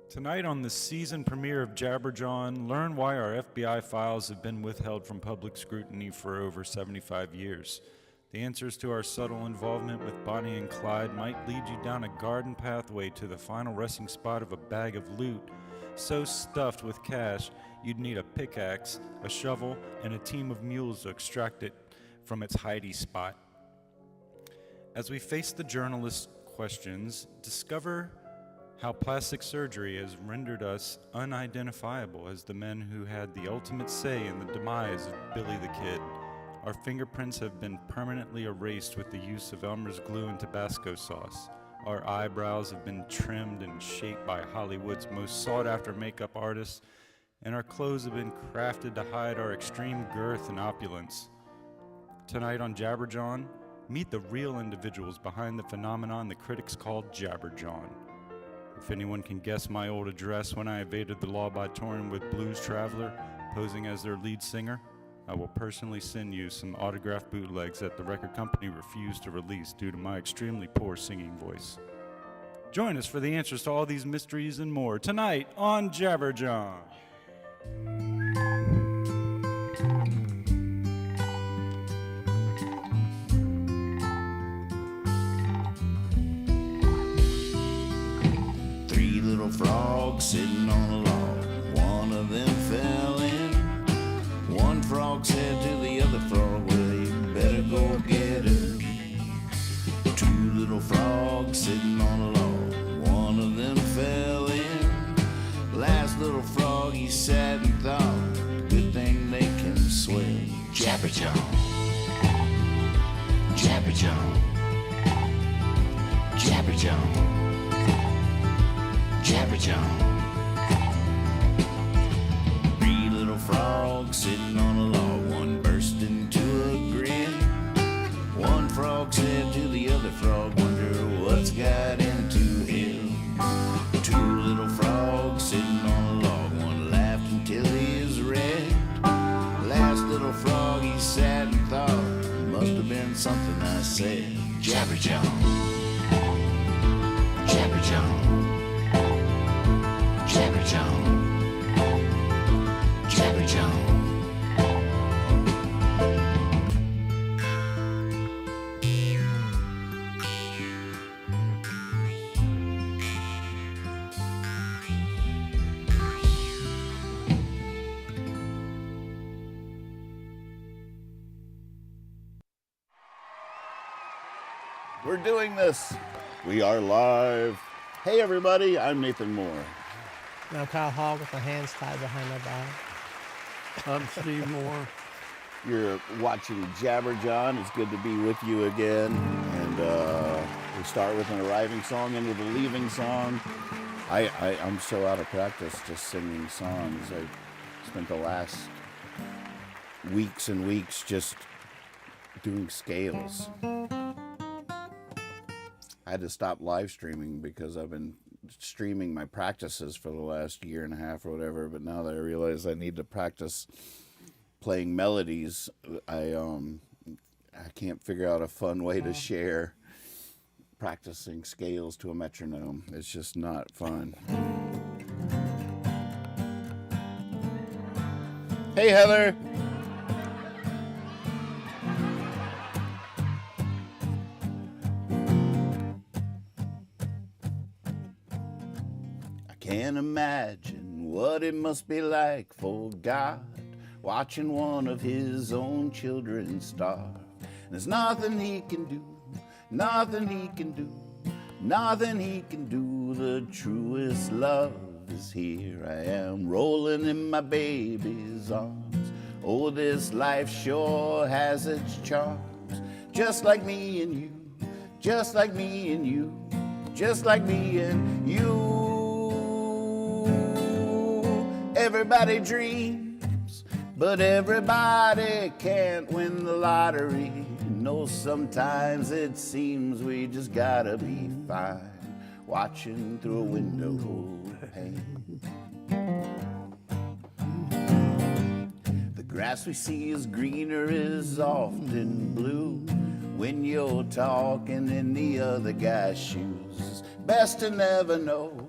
Tonight on the season premiere of Jawn, learn why our FBI files have been withheld from public scrutiny for over 75 years. The answers to our subtle involvement with Bonnie and Clyde might lead you down a garden pathway to the final resting spot of a bag of loot, so stuffed with cash you'd need a pickaxe, a shovel, and a team of mules to extract it from its hidey spot. As we face the journalist's questions, discover how plastic surgery has rendered us unidentifiable as the men who had the ultimate say in the demise of Billy the Kid. Our fingerprints have been permanently erased with the use of Elmer's glue and Tabasco sauce. Our eyebrows have been trimmed and shaped by Hollywood's most sought-after makeup artists, and our clothes have been crafted to hide our extreme girth and opulence. Tonight on Jawn, meet the real individuals behind the phenomenon the critics call Jawn. If anyone can guess my old address when I evaded the law by touring with Blues Traveler, posing as their lead singer, I will personally send you some autographed bootlegs that the record company refused to release due to my extremely poor singing voice. Join us for the answers to all these mysteries and more tonight on Jawn. 3 little frogs sitting on a log. One of them fell in. One frog said to the other frog, well, you better go get her. 2 little frogs sitting on a log. One of them fell in. Last little frog, he sat and thought, good thing they can swim. Jabberjaw, Jabberjaw, Jabberjaw, Jabberjaw. 3 little frogs sitting on a log. One burst into a grin. One frog said to the other frog, wonder what's got into him. 2 little frogs sitting on a log. One laughed until he is red. Last little frog, he sat and thought, must have been something I said. Jabberjaw, Jabberjaw, Jabberjaw, Jabberjaw. We're doing this. We are live. Hey everybody, I'm Nathan Moore. And I'm Kyle Hall with my hands tied behind my back. I'm Steve Moore. You're watching Jawn. It's good to be with you again. And we start with an arriving song into the leaving song. I'm so out of practice just singing songs. I spent the last weeks and weeks just doing scales. I had to stop live streaming because I've been streaming my practices for the last year and a half or whatever, but now that I realize I need to practice playing melodies, I can't figure out a fun way to share practicing scales to a metronome. It's just not fun. Hey Heather! Can't imagine what it must be like for God watching one of his own children starve. There's nothing he can do, nothing he can do, nothing he can do. The truest love is here. I am rolling in my baby's arms. Oh, this life sure has its charms. Just like me and you, just like me and you, just like me and you. Everybody dreams, but everybody can't win the lottery. No, sometimes it seems we just gotta be fine, watching through a window pane. The grass we see is greener is often blue when you're talking in the other guy's shoes. Best to never know,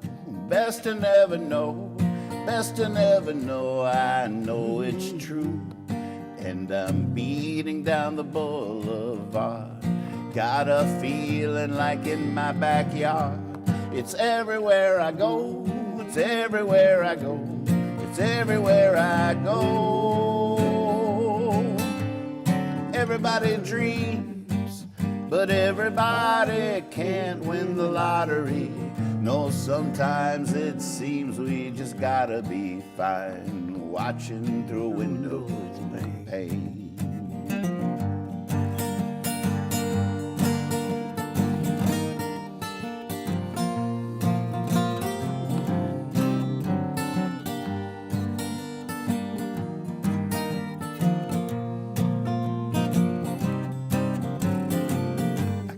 best to never know, best to never know. I know it's true, and I'm beating down the boulevard. Got a feeling like in my backyard. It's everywhere I go, it's everywhere I go, it's everywhere I go. Everybody dreams, but everybody can't win the lottery. No, sometimes it seems we just gotta be fine, watching through a window pane.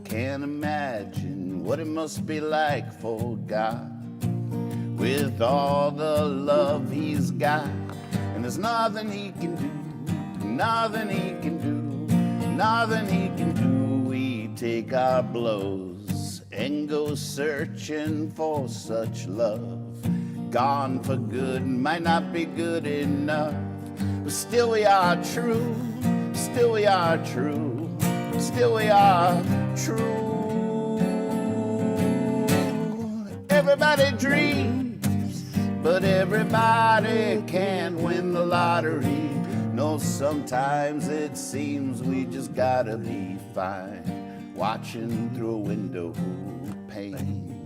Can't imagine what it must be like for God with all the love he's got. And there's nothing he can do, nothing he can do, nothing he can do. We take our blows and go searching for such love. Gone for good, might not be good enough, but still we are true, still we are true, still we are true. Everybody dreams, but everybody can't win the lottery. No, sometimes it seems we just gotta be fine, watching through a window pane,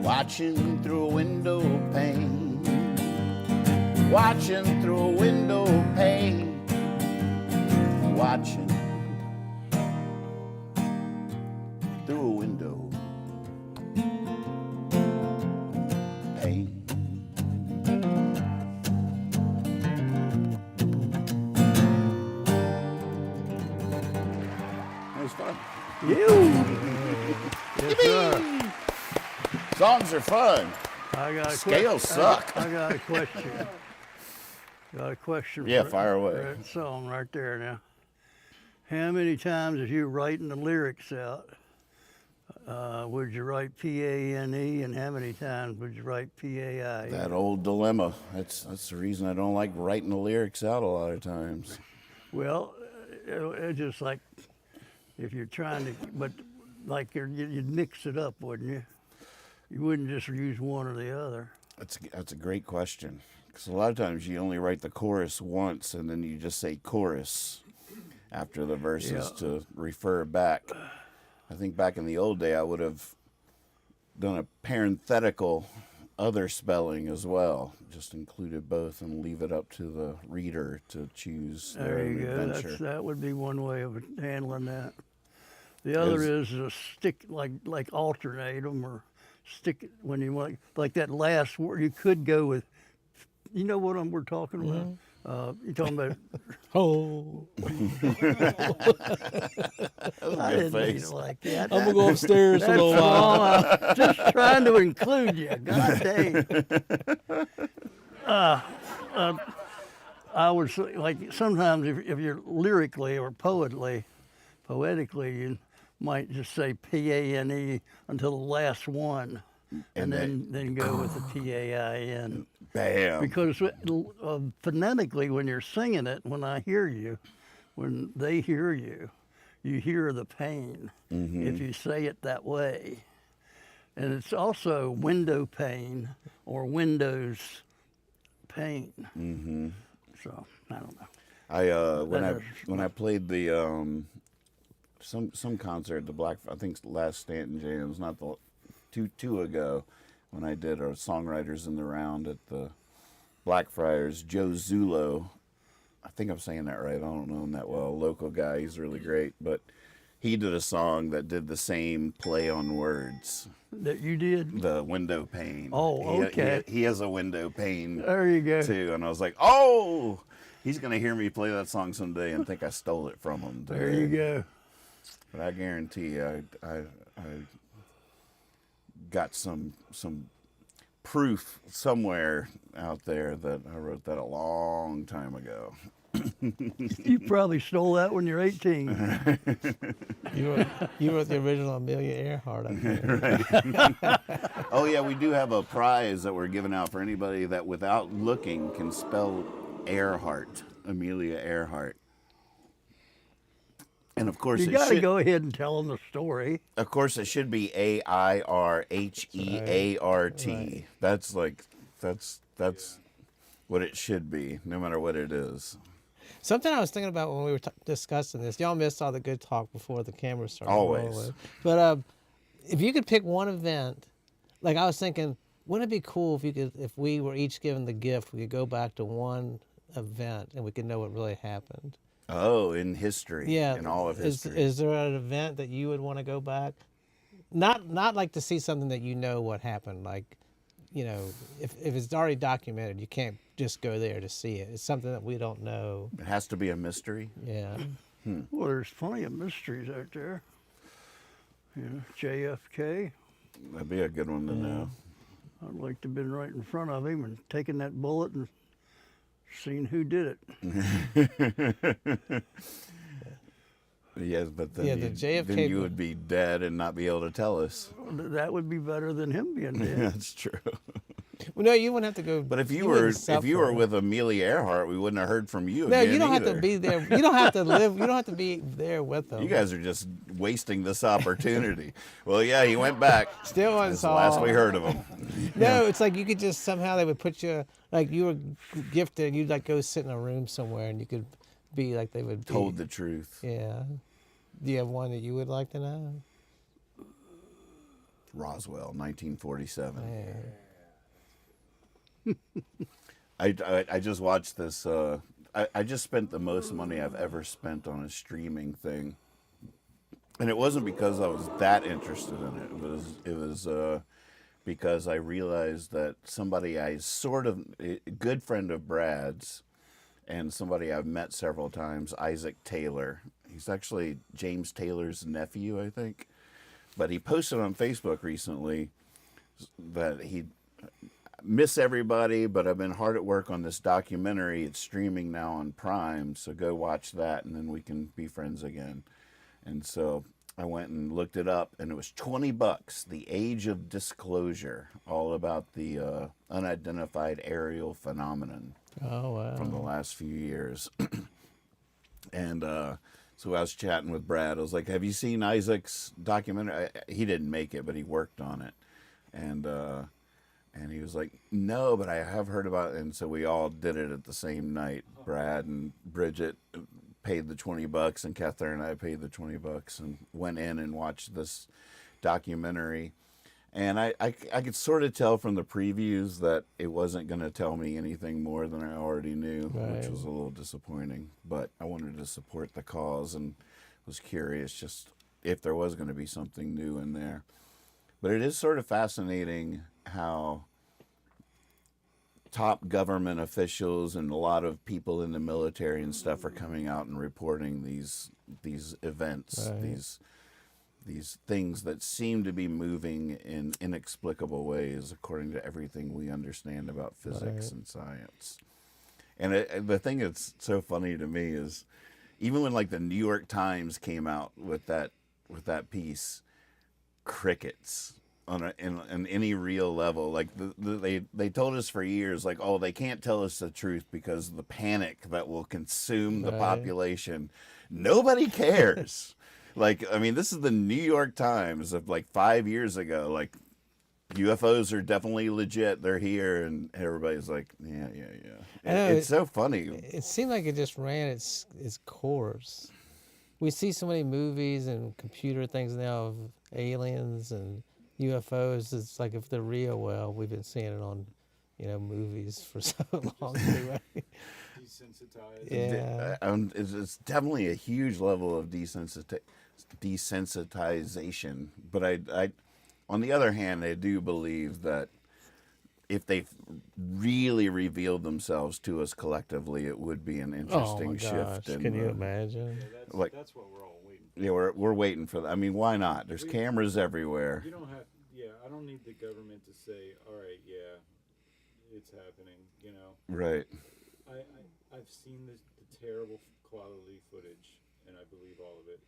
watching through a window pane, watching through a window pane, watching through a window pane. That was fun. Yes, sir. Songs are fun. I got a Scales suck. I got a question. Got a question. Yeah, for, fire away. for that song right there now. How many times as you writing the lyrics out, would you write P-A-N-E, and how many times would you write P-A-I-E? That old dilemma. That's the reason I don't like writing the lyrics out a lot of times. Well, it's just like if you're trying to, but like you'd mix it up, wouldn't you? You wouldn't just use one or the other. That's a great question. Because a lot of times you only write the chorus once and then you just say chorus after the verses to refer back. I think back in the old day I would have done a parenthetical other spelling as well. Just included both and leave it up to the reader to choose their There own you go. adventure. That would be one way of handling that. The other is to stick, like alternate them, or stick it when you want, like that last word. You could go with, you know what we're talking about? You're talking about, Oh, I didn't mean it like that. I'm gonna go upstairs for a That's little while. all. I'm just trying to include you. God dang. I would say, like, sometimes if you're lyrically or poetically, you might just say P-A-N-E until the last one, and then go with the P-A-I-N. Bam. Because phonetically, when you're singing it, when I hear you, when they hear you, you hear the pain if you say it that way. And it's also window pane or windows pane. So I don't know. When I played the some concert, the Black, I think last Stanton Jams, not the two ago, when I did our Songwriters in the Round at the Blackfriars, Joe Zulo, I think I'm saying that right, I don't know him that well, local guy, he's really great, but he did a song that did the same play on words. That you did? The window pane. Oh, okay. He has a window pane There you go. too, and I was like, oh, he's going to hear me play that song someday and think I stole it from him. There you go. But I guarantee you, I got some proof somewhere out there that I wrote that a long time ago. You probably stole that when you're 18. You were the original Amelia Earhart up there. Oh yeah, we do have a prize that we're giving out for anybody that without looking can spell Earhart, Amelia Earhart. And of course You got to go ahead and tell them the story. Of course, it should be Airheart. Right. That's what it should be, no matter what it is. Something I was thinking about when we were discussing this. Y'all missed all the good talk before the camera started Always. rolling. But if you could pick one event, like I was thinking, wouldn't it be cool if we were each given the gift, we could go back to one event and we could know what really happened. Oh, in history. Yeah. In all of history. Is there an event that you would want to go back? Not like to see something that you know what happened. Like, you know, if it's already documented, you can't just go there to see it. It's something that we don't know. It has to be a mystery. Yeah. Well, there's plenty of mysteries out there. You know, JFK. That'd be a good one to know. I'd like to have been right in front of him and taken that bullet and seen who did it. Yes, but then, Yeah, the JFK then you would be dead and not be able to tell us. That would be better than him being dead. That's true. Well, no, you wouldn't have to go. But if you wouldn't were suffer. with Amelia Earhart, we wouldn't have heard from you No, again you don't have either. to be there. You don't have to live. You don't have to be there with them. You guys are just wasting this opportunity. Well, yeah, he went back. Still That's the last we heard of him. No, it's like you could just somehow they would put you like you were gifted. You'd like go sit in a room somewhere and you could be like they would be. Told the truth. Yeah. Do you have one that you would like to know? Roswell, 1947. Yeah. I just watched this. I just spent the most money I've ever spent on a streaming thing, and it wasn't because I was that interested in it. It was because I realized that somebody a good friend of Brad's, and somebody I've met several times, Isaac Taylor. He's actually James Taylor's nephew, I think. But he posted on Facebook recently that he miss everybody, but I've been hard at work on this documentary. It's streaming now on Prime, so go watch that, and then we can be friends again. And so I went and looked it up, and it was $20. The Age of Disclosure, all about the unidentified aerial phenomenon Oh wow. from the last few years. And so I was chatting with Brad. I was like, "Have you seen Isaac's documentary?" He didn't make it, but he worked on it. And he was like, "No, but I have heard about it." And so we all did it at the same night. Brad and Bridget paid the $20, and Catherine and I paid the $20, and went in and watched this documentary. And I could sort of tell from the previews that it wasn't going to tell me anything more than I already knew, which Right. was a little disappointing. But I wanted to support the cause and was curious just if there was going to be something new in there. But it is sort of fascinating how top government officials and a lot of people in the military and stuff are coming out and reporting these events, Right. these things that seem to be moving in inexplicable ways according to everything we understand about physics Right. and science. And the thing that's so funny to me is even when like the New York Times came out with that piece, crickets on any real level. Like they told us for years, like, oh, they can't tell us the truth because of the panic that will consume the Right. population. Nobody cares. Like, I mean, this is the New York Times of like 5 years ago. Like, UFOs are definitely legit. They're here, and everybody's like, yeah. I know, It's so funny. It seemed like it just ran its course. We see so many movies and computer things now of aliens and UFOs. It's like if they're real, well, we've been seeing it on, movies for so long anyway. Desensitized. Yeah. It's definitely a huge level of desensitization. But I, on the other hand, I do believe that if they really revealed themselves to us collectively, it would be an Oh interesting my gosh! shift. in Can you the- imagine? Like- That's what we're all waiting for. Yeah, we're waiting for that. I mean, why not? There's cameras everywhere. You don't have, I don't need the government to say, all right, yeah, it's happening, Right. I've seen the terrible quality footage, and I believe all of it.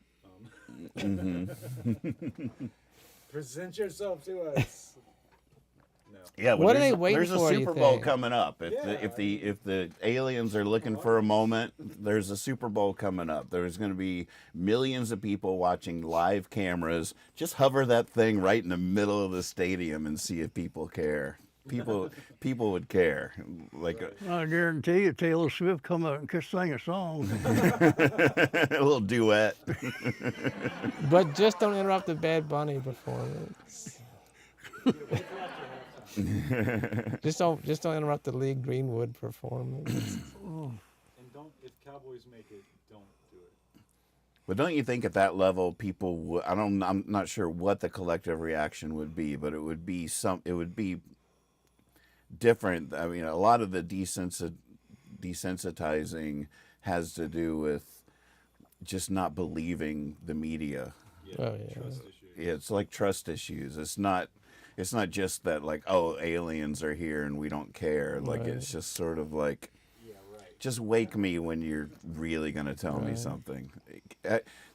Present yourself to us. No. Yeah, well, What are they waiting there's for, a do you Super Bowl think? coming up. If the aliens are looking for a moment, there's a Super Bowl coming up. There's going to be millions of people watching live cameras. Just hover that thing right in the middle of the stadium and see if people care. People would care. Like I guarantee you, Taylor Swift come out and sing a song. a little duet. But just don't interrupt the Bad Bunny performance. just don't interrupt the Lee Greenwood performance. And don't, if Cowboys make it, don't do it. But don't you think at that level, people would? I'm not sure what the collective reaction would be, but it would be different. I mean, a lot of the desensitizing has to do with just not believing the media. Yeah, Oh, yeah. trust issues. Yeah, it's like trust issues. It's not just that like, oh, aliens are here and we don't care. Like Right. it's just sort of like, Yeah, right. just wake me when you're really going to tell me Right. something.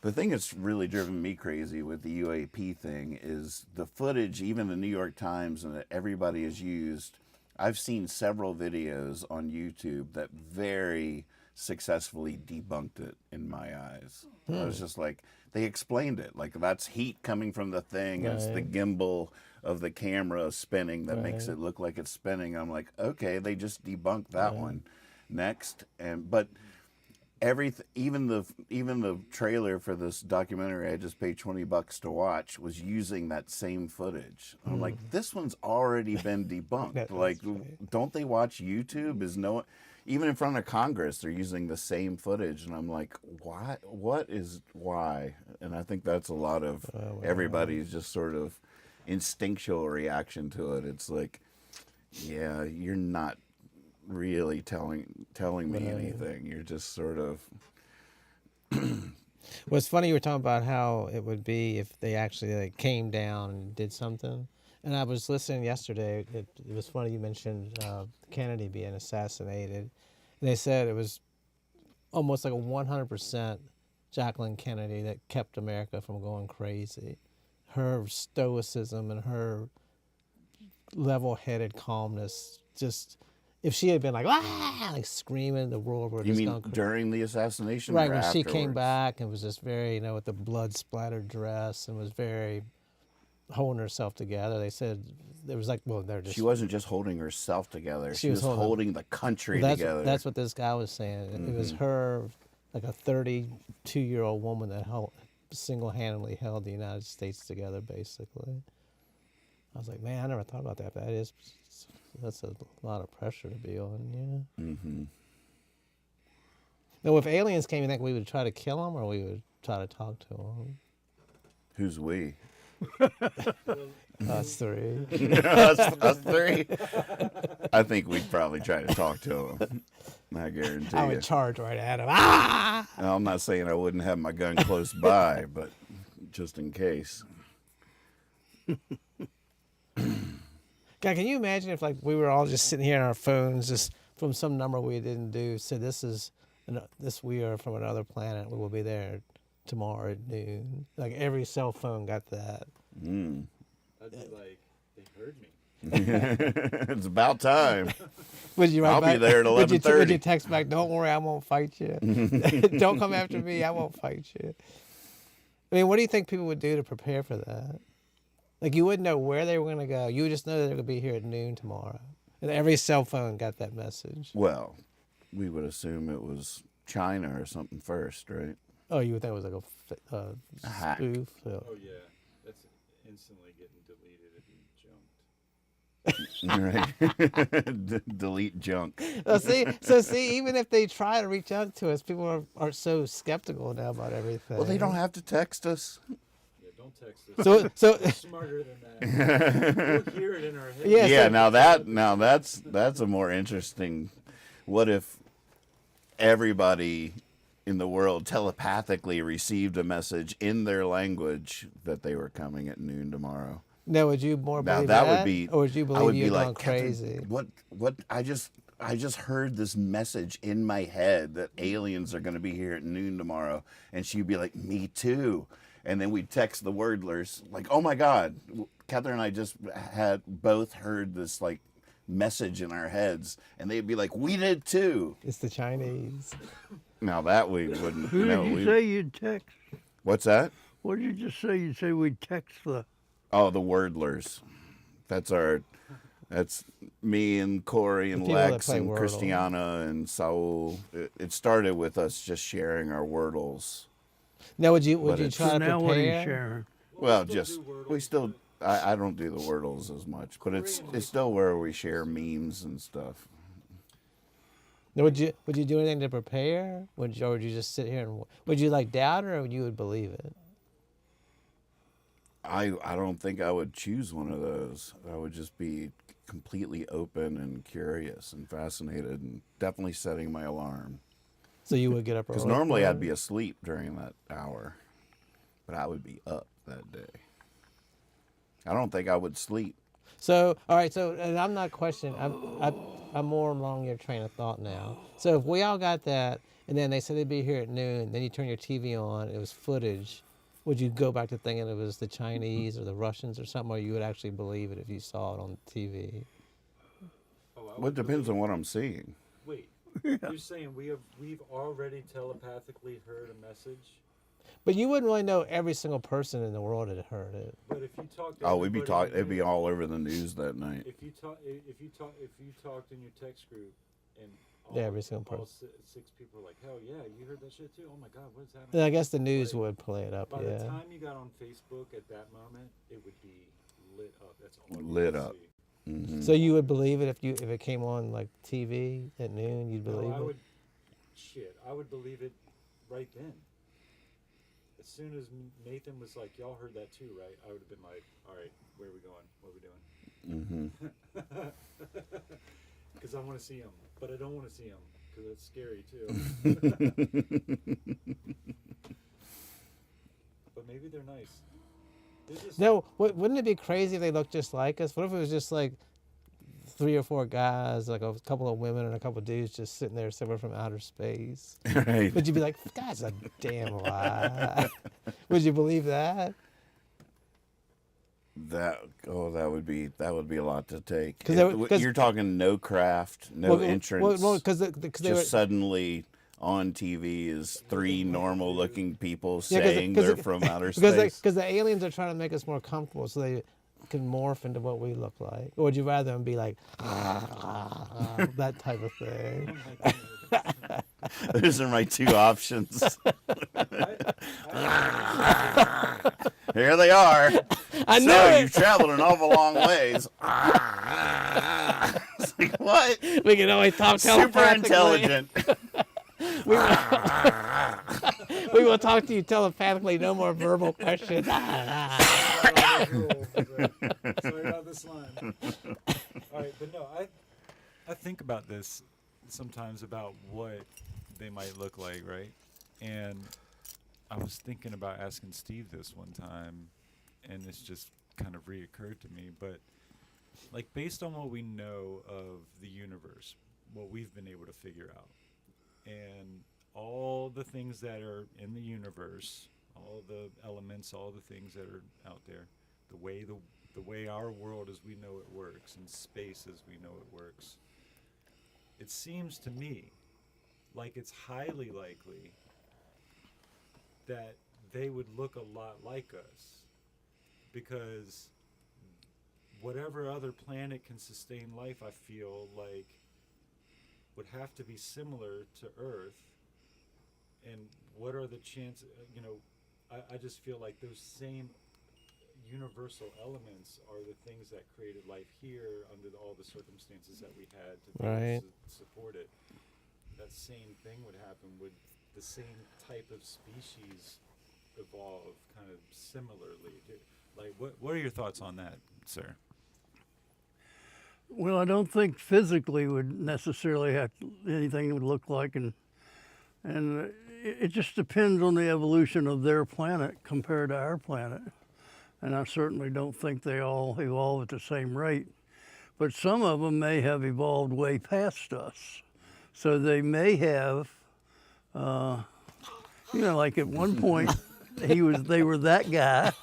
The thing that's really driven me crazy with the UAP thing is the footage, even the New York Times and that everybody has used. I've seen several videos on YouTube that very successfully debunked it in my eyes. I was just like, they explained it. Like, that's heat coming from the thing, and it's the Right. gimbal of the camera spinning that makes Right. it look like it's spinning. I'm like, okay, they just debunked that one. Next. But even the trailer for this documentary I just paid $20 to watch was using that same footage. I'm like, this one's already been debunked. Like, don't they watch YouTube? Even in front of Congress, they're using the same footage, and I'm like, why? Why? And I think that's a lot of everybody's just sort of instinctual reaction to it. It's like, yeah, you're not really telling me anything. You're just sort of. Well, it's funny you were talking about how it would be if they actually like came down and did something. And I was listening yesterday. It was funny you mentioned Kennedy being assassinated. And they said it was almost like a 100% Jacqueline Kennedy that kept America from going crazy. Her stoicism and her level-headed calmness. Just if she had been like like screaming, the world would You just mean gone crazy. during the assassination? Right, or when she came afterwards? back and was just very, with the blood-splattered dress and was very holding herself together. They said it was like, well, they're just. She wasn't just holding herself together. She was holding- holding the country that's, together. That's what this guy was saying. It was her, like a 32-year-old woman that single-handedly held the United States together, basically. I was like, man, I never thought about that. That's a lot of pressure to be on, yeah. Mm-hmm. Now, if aliens came, you think we would try to kill them or we would try to talk to them? Who's we? Us three. us three? I think we'd probably try to talk to him. I guarantee I you. would charge right at him. Ah! Now, I'm not saying I wouldn't have my gun close by, but just in case. God, can you imagine if like we were all just sitting here on our phones, just from some number we didn't do, said we are from another planet. We will be there tomorrow at noon. Like every cell phone got that. Mm. I'd be like, they heard me. It's about time. Would you write I'll be back? there at Would you 11:30. text back? Don't worry, I won't fight you. Don't come after me. I won't fight you. I mean, what do you think people would do to prepare for that? Like you wouldn't know where they were going to go. You would just know they're going to be here at noon tomorrow. And every cell phone got that message. Well, we would assume it was China or something first, right? Oh, you would think it was like a hack. spoof? Oh, yeah. That's instantly getting deleted and junked. Right. Delete junk. See, even if they try to reach out to us, people are so skeptical now about everything. Well, they don't have to text us. Yeah, don't text us. So We're smarter than that. We'll hear it in our head. Yeah, Yeah, so- that's a more interesting. What if everybody in the world telepathically received a message in their language that they were coming at noon tomorrow? now, would you more Now believe that would be. or would you I would believe be you're like, going Captain, crazy? What? I just heard this message in my head that aliens are going to be here at noon tomorrow. And she'd be like, me too. And then we'd text the wordlers like, oh my God, Catherine and I just had both heard this like message in our heads. And they'd be like, we did too. It's the Chinese. Now that we wouldn't. Who did you say you'd text? What's that? What did you just say? You'd say we'd text the... Oh, the wordlers. That's me and Corey and Lex and Wordle. Christiana and Saul. It started with us just sharing our wordles. Now, would you But try it's- to So now what are you prepare? sharing? Well, just we still. I don't do the wordles as much, but it's still where we share memes and stuff. Now, would you do anything to prepare? Or would you just sit here and would you like doubt it, or would you believe it? I don't think I would choose one of those. I would just be completely open and curious and fascinated, and definitely setting my alarm. So you would get up early. Because normally I'd be asleep during that hour, but I would be up that day. I don't think I would sleep. So, all right. So, and I'm not questioning. I'm more along your train of thought now. So, if we all got that, and then they said they'd be here at noon, then you turn your TV on, it was footage. Would you go back to thinking it was the Chinese or the Russians or something, or you would actually believe it if you saw it on TV? Well, it depends on what I'm seeing. Wait, you're saying we've already telepathically heard a message? But you wouldn't really know every single person in the world had heard it. But if you talked to Oh, we'd be everybody talking. you It'd be knew- all over the news that night. If you talked in your text group and all, Yeah, every single all person. six people were like, hell yeah, you heard that shit too? Oh my God, what's happening? Then I guess the news Like, would play it up. By Yeah. the time you got on Facebook at that moment, it would be lit up. That's all you Lit would up. see. Mm-hmm. So you would believe it if it came on like TV at noon? You'd believe No, it. I would believe it right then. As soon as Nathan was like, y'all heard that too, right? I would have been like, all right, where are we going? What are we doing? Mm-hmm. Because I want to see him, but I don't want to see him because it's scary too. But maybe they're nice. They're just, No, wouldn't it be crazy if they looked just like us? What if it was just like 3 or 4 guys, like a couple of women and a couple of dudes just sitting there somewhere from outer space? Right. Would you be like, that's a damn lie? Would you believe that? That would be a lot to take. 'Cause they were- 'cause- You're talking no craft, no entrance. Well, because they just were suddenly on TV is 3 normal-looking people Yeah, 'cause saying it- 'cause they're it- from outer because space. because the aliens are trying to make us more comfortable so they can morph into what we look like. Or would you rather them be like that type of thing? Those are my 2 options. Here they are. I know So it. you've traveled an awful long ways. It's like, what? We can always talk Super telepathically. intelligent. We will talk to you telepathically. No more verbal questions. Sorry about this line. All right, but no, I think about this sometimes about what they might look like, right? And I was thinking about asking Steve this one time, and it's just kind of reoccurred to me. But like based on what we know of the universe, what we've been able to figure out, and all the things that are in the universe, all the elements, all the things that are out there, the way our world as we know it works, and space as we know it works, it seems to me like it's highly likely that they would look a lot like us, because whatever other planet can sustain life, I feel like would have to be similar to Earth. And what are the chances, I just feel like those same universal elements are the things that created life here under all the circumstances that we had to be Right. able to support it. That same thing would happen. Would the same type of species evolve kind of similarly? Like, what are your thoughts on that, sir? Well, I don't think physically would necessarily have anything would look like, and it just depends on the evolution of their planet compared to our planet. And I certainly don't think they all evolve at the same rate. but some of them may have evolved way past us. So they may have, like at one point, they were that guy,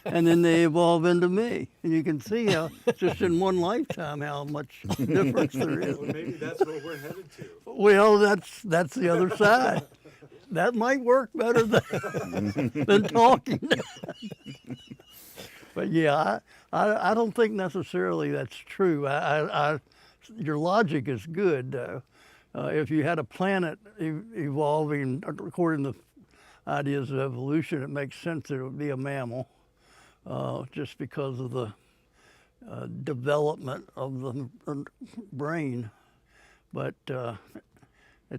and then they evolve into me. And you can see how, just in one lifetime, how much difference there is. Well, maybe that's what we're headed to. Well, that's the other side. That might work better than talking. But yeah, I don't think necessarily that's true. Your logic is good, though. If you had a planet evolving according to ideas of evolution, it makes sense that it would be a mammal, just because of the development of the brain. But at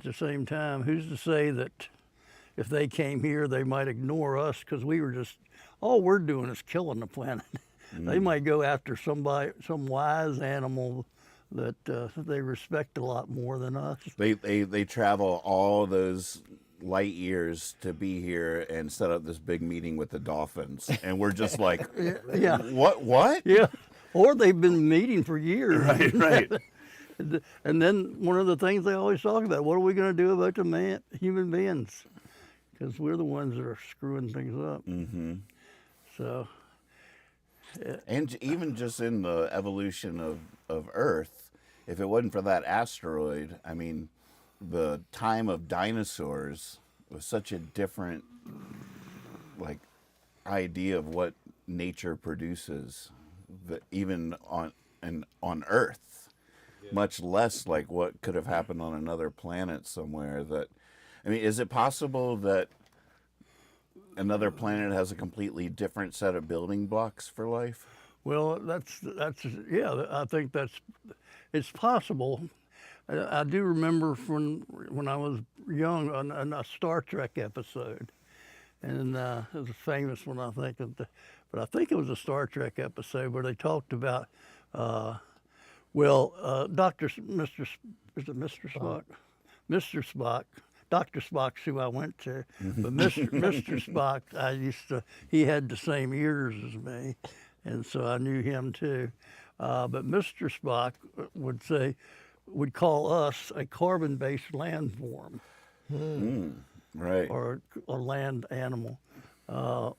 the same time, who's to say that if they came here, they might ignore us because all we're doing is killing the planet. They might go after some wise animal that they respect a lot more than us. They travel all those light years to be here and set up this big meeting with the dolphins, and we're just like, yeah, what? Yeah, or they've been meeting for years. Right. And then one of the things they always talk about, what are we going to do about the human beings? Because we're the ones that are screwing things up. Mm-hmm. So. And even just in the evolution of Earth, if it wasn't for that asteroid, I mean, the time of dinosaurs was such a different, idea of what nature produces, that even on Earth, much less like what could have happened on another planet somewhere. Is it possible that another planet has a completely different set of building blocks for life? Well, yeah, I think it's possible. I do remember when I was young on a Star Trek episode, and it was a famous one, I think, but I think it was a Star Trek episode where they talked about, Mr. Spock? Mr. Spock. Dr. Spock's who I went to, but Mr. Spock, he had the same ears as me, and so I knew him too. But Mr. Spock would call us a carbon-based landform, right, or a land animal. A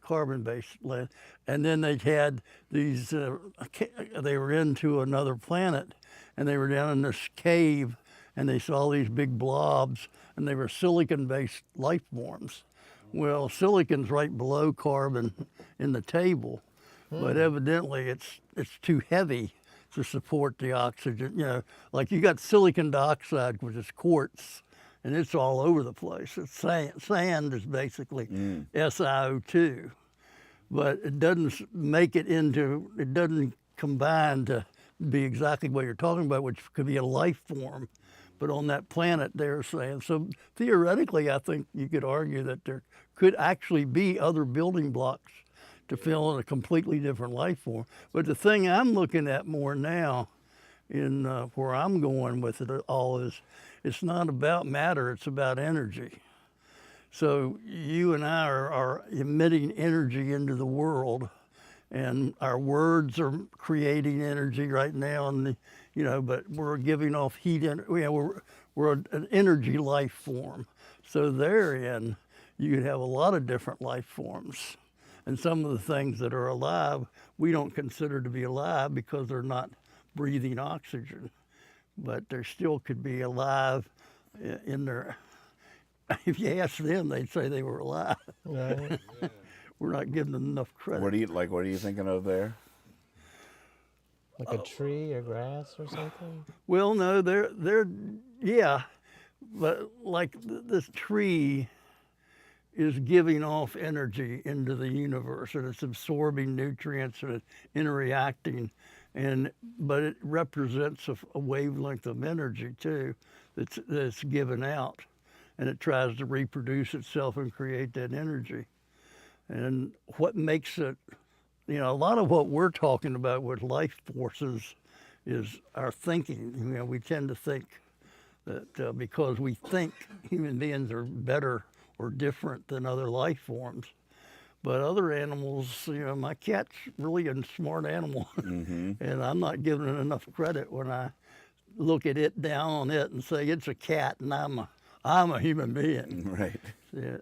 carbon-based land. And then they had these. They were into another planet, and they were down in this cave. And they saw these big blobs, and they were silicon-based life forms. Well, silicon's right below carbon in the table, but evidently it's too heavy to support the oxygen. Like you got silicon dioxide, which is quartz, and it's all over the place. It's sand is basically SiO2, but it doesn't it doesn't combine to be exactly what you're talking about, which could be a life form. But on that planet, they're saying. So theoretically, I think you could argue that there could actually be other building blocks to fill in a completely different life form. But the thing I'm looking at more now, in where I'm going with it all, is it's not about matter, it's about energy. So you and I are emitting energy into the world, and our words are creating energy right now, and but we're giving off heat. We're an energy life form. So therein, you could have a lot of different life forms, and some of the things that are alive we don't consider to be alive because they're not breathing oxygen, but there still could be alive in there. If you ask them, they'd say they were alive. Right. We're not giving them enough credit. What are you thinking of there? Like a tree or grass or something? Well, no, yeah, but like this tree is giving off energy into the universe, and it's absorbing nutrients and it's interacting, but it represents a wavelength of energy too that's given out, and it tries to reproduce itself and create that energy. And what makes it, a lot of what we're talking about with life forces is our thinking. We tend to think that because we think human beings are better or different than other life forms. But other animals, my cat's really a smart animal, and I'm not giving it enough credit when I look at it, down on it, and say it's a cat, and I'm a human being. Right. Yeah.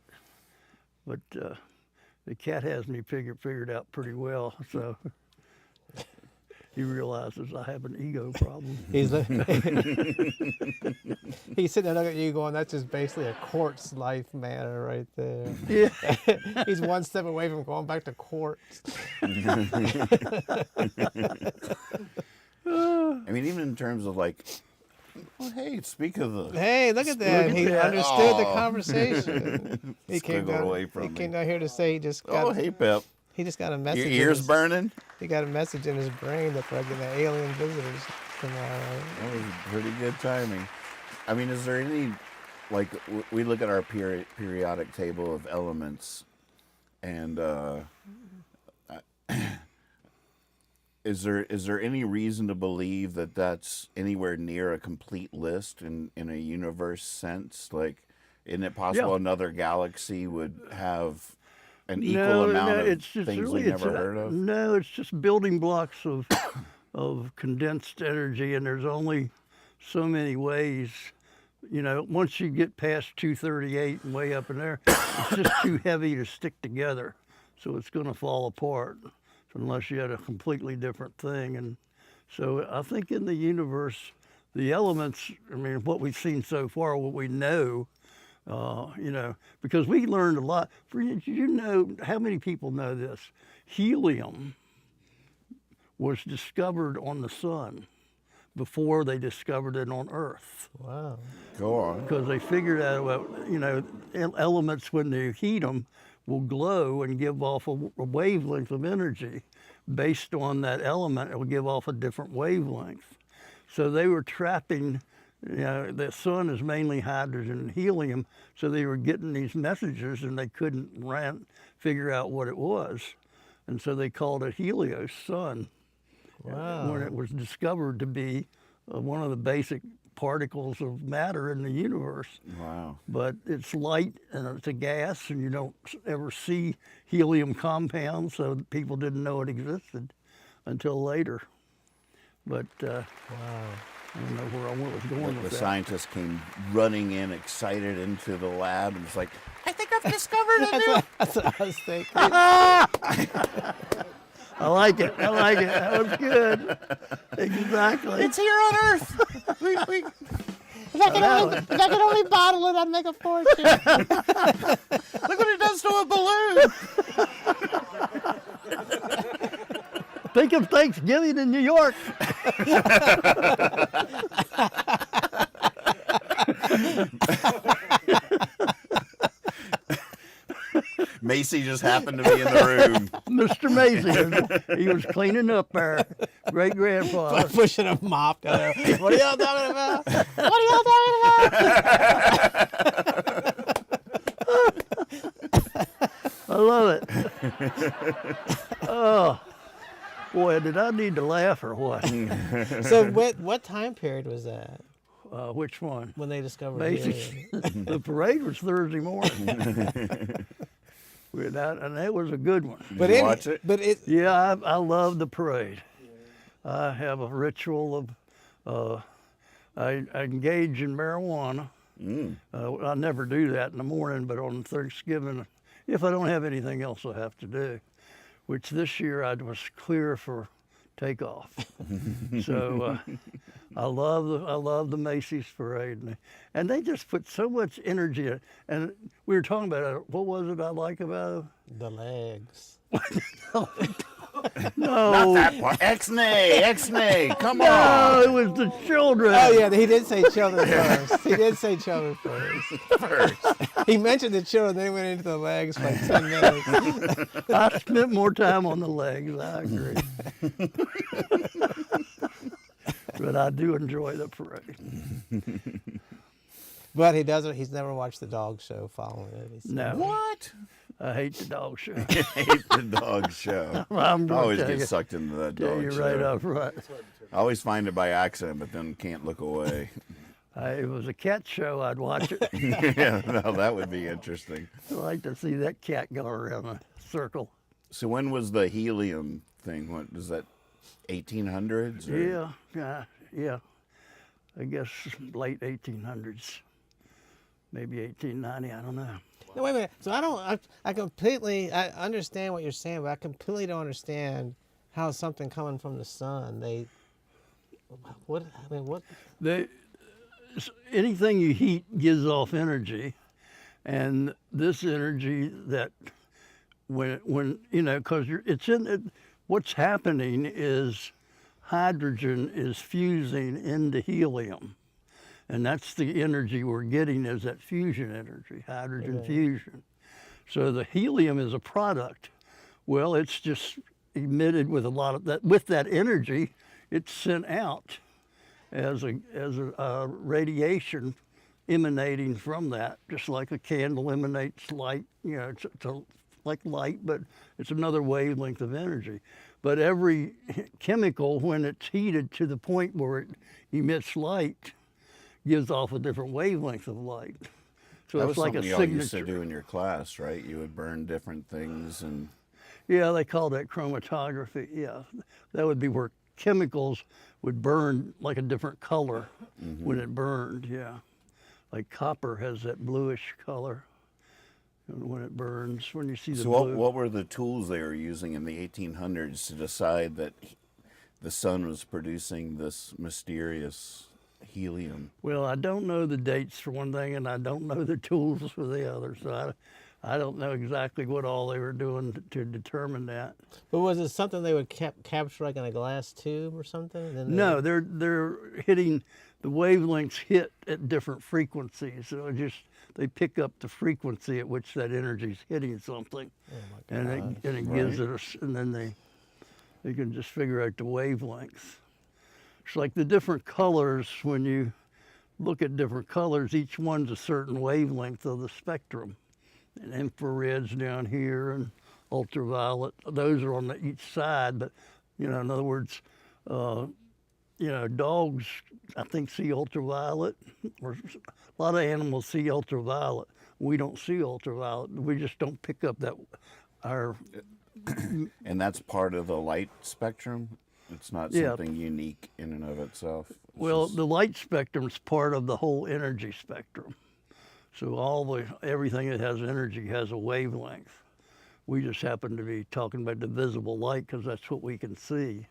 But the cat has me figured out pretty well, so he realizes I have an ego problem. He's he's sitting there looking at you going, that's just basically a quartz life matter right there. Yeah. He's one step away from going back to quartz. I mean, even in terms of like, well, hey, speak of the. Hey, look at that. He understood the conversation. He came Squiggled away from he me. came down here to say he just got Oh, hey, Pep. he just got a message. Your in ears his- burning? He got a message in his brain that fucking the alien visitors tomorrow. That was pretty good timing. I mean, is there any, like, we look at our periodic table of elements, and is there any reason to believe that that's anywhere near a complete list in a universe sense? Like, isn't it possible Yeah. another galaxy would have an equal amount of it's just things really, we've never heard of? No, it's just building blocks of condensed energy, and there's only so many ways. Once you get past 238 and way up in there, it's just too heavy to stick together, so it's going to fall apart unless you had a completely different thing. And so I think in the universe, the elements, I mean, what we've seen so far, what we know, because we learned a lot. How many people know this? Helium was discovered on the sun before they discovered it on Earth. Wow. Go on. Because they figured out, elements, when they heat them, will glow and give off a wavelength of energy. Based on that element, it will give off a different wavelength. So they were trapping, the sun is mainly hydrogen and helium, so they were getting these messages and they couldn't figure out what it was. And so they called it Helios, sun, Wow. when it was discovered to be one of the basic particles of matter in the universe. Wow. But it's light and it's a gas, and you don't ever see helium compounds, so people didn't know it existed until later. But Wow. I don't know where I was going The with that. scientists came running in, excited, into the lab, and was like, I think I've discovered a new... That's what I was thinking. I like it. That was good. Exactly. It's here on Earth. If I could only bottle it, I'd make a fortune. Look what it does to a balloon. Think of Thanksgiving in New York. Macy just happened to be in the room. Mr. Mason, he was cleaning up there. Great grandfather. Pushing a mop down there. What are y'all talking about? What are y'all talking about? I love it. Oh, boy, did I need to laugh or what? So what time period was that Which one? when they discovered Basics. helium? The parade was Thursday morning. And that was a good one. But you watch it? But it. Yeah, I love the parade. I have a ritual of, I engage in marijuana. I never do that in the morning, but on Thanksgiving, if I don't have anything else I have to do, which this year I was clear for takeoff. So I love the Macy's parade, and they just put so much energy in it. And we were talking about it. What was it I like about it? The legs. No, Not that part. X-nay, come no, on. it was the children. Oh yeah, he did say children first. He did say children first. He mentioned the children, then he went into the legs for like 10 minutes. I spent more time on the legs. I agree. But I do enjoy the parade. But he's never watched the dog show following it. He said. No, What? I hate the dog show. I hate the dog show. I'm I gonna always tell get you- sucked into that Tell dog you show. right up front. I always find it by accident, but then can't look away. If it was a cat show, I'd watch it. Yeah, no, that would be interesting. I'd like to see that cat go around a circle. So when was the helium thing? What is that? 1800s? or- Yeah. I guess late 1800s, maybe 1890. I don't know. No, wait a minute. So I understand what you're saying, but I completely don't understand how something coming from the sun, what? Anything you heat gives off energy, and this energy that when because it's in it, what's happening is hydrogen is fusing into helium, and that's the energy we're getting is that fusion energy, hydrogen fusion. So the helium is a product. Well, it's just emitted with a lot of that. With that energy, it's sent out as a radiation emanating from that, just like a candle emanates light. It's like light, but it's another wavelength of energy. But every chemical, when it's heated to the point where it emits light, gives off a different wavelength of light. So That it's was like a something y'all used to signature. do in your class, right? You would burn different things and Yeah, they call that chromatography. Yeah, that would be where chemicals would burn like a different color when it burned. Yeah, like copper has that bluish color when it burns. When you see the So blue. what were the tools they were using in the 1800s to decide that the sun was producing this mysterious helium? Well, I don't know the dates for one thing, and I don't know the tools for the other. So I don't know exactly what all they were doing to determine that. But was it something they would capture like in a glass tube or something? And then No, they're hitting the wavelengths hit at different frequencies. So they pick up the frequency at which that energy's hitting something, and it gives it and then they can just figure out the wavelengths. It's like the different colors. When you look at different colors, each one's a certain wavelength of the spectrum. And infrared's down here, and ultraviolet. Those are on each side, but in other words, dogs I think see ultraviolet, or a lot of animals see ultraviolet. We don't see ultraviolet. We just don't pick up that our. And that's part of the light spectrum? It's not Yeah. something unique in and of itself? It's Well, just- the light spectrum is part of the whole energy spectrum. So everything that has energy has a wavelength. We just happen to be talking about the visible light because that's what we can see.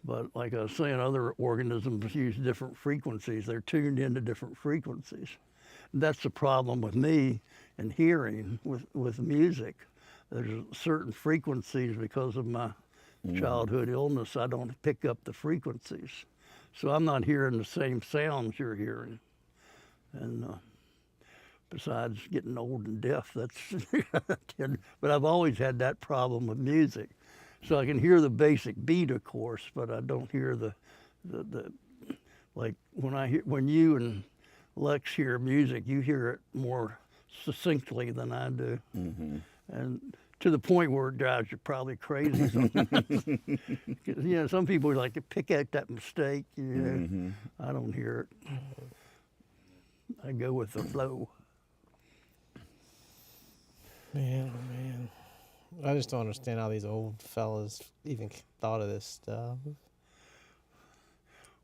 But like I was saying, other organisms use different frequencies. They're tuned into different frequencies. And that's the problem with me and hearing with music. There's certain frequencies because of my childhood illness. I don't pick up the frequencies. So I'm not hearing the same sounds you're hearing. And besides getting old and deaf, but I've always had that problem with music. So I can hear the basic beat, of course, but I don't hear the like when you and Lex hear music, you hear it more succinctly than I do, and to the point where it drives you probably crazy sometimes. 'Cause, some people like to pick out that mistake. I don't hear it. I go with the flow. Man, oh man. I just don't understand how these old fellas even thought of this stuff.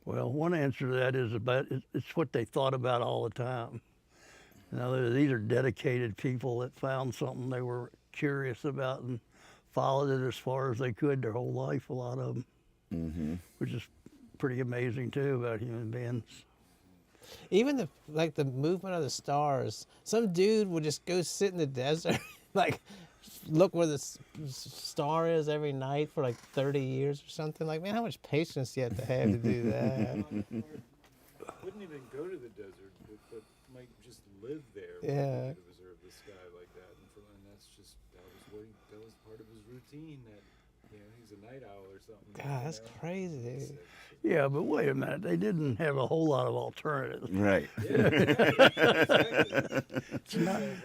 Well, one answer to that is it's what they thought about all the time. Now, these are dedicated people that found something they were curious about and followed it as far as they could their whole life, a lot of them, which is pretty amazing, too, about human beings. Even the movement of the stars. Some dude would just go sit in the desert, look where the star is every night for 30 years or something. Like, man, how much patience do you have to do that? Wouldn't even go to the desert, but might just live there. Yeah. To observe the sky like that, and that was part of his routine. That he's a night owl or something. God, that's crazy. Yeah, but wait a minute. They didn't have a whole lot of alternatives. Right.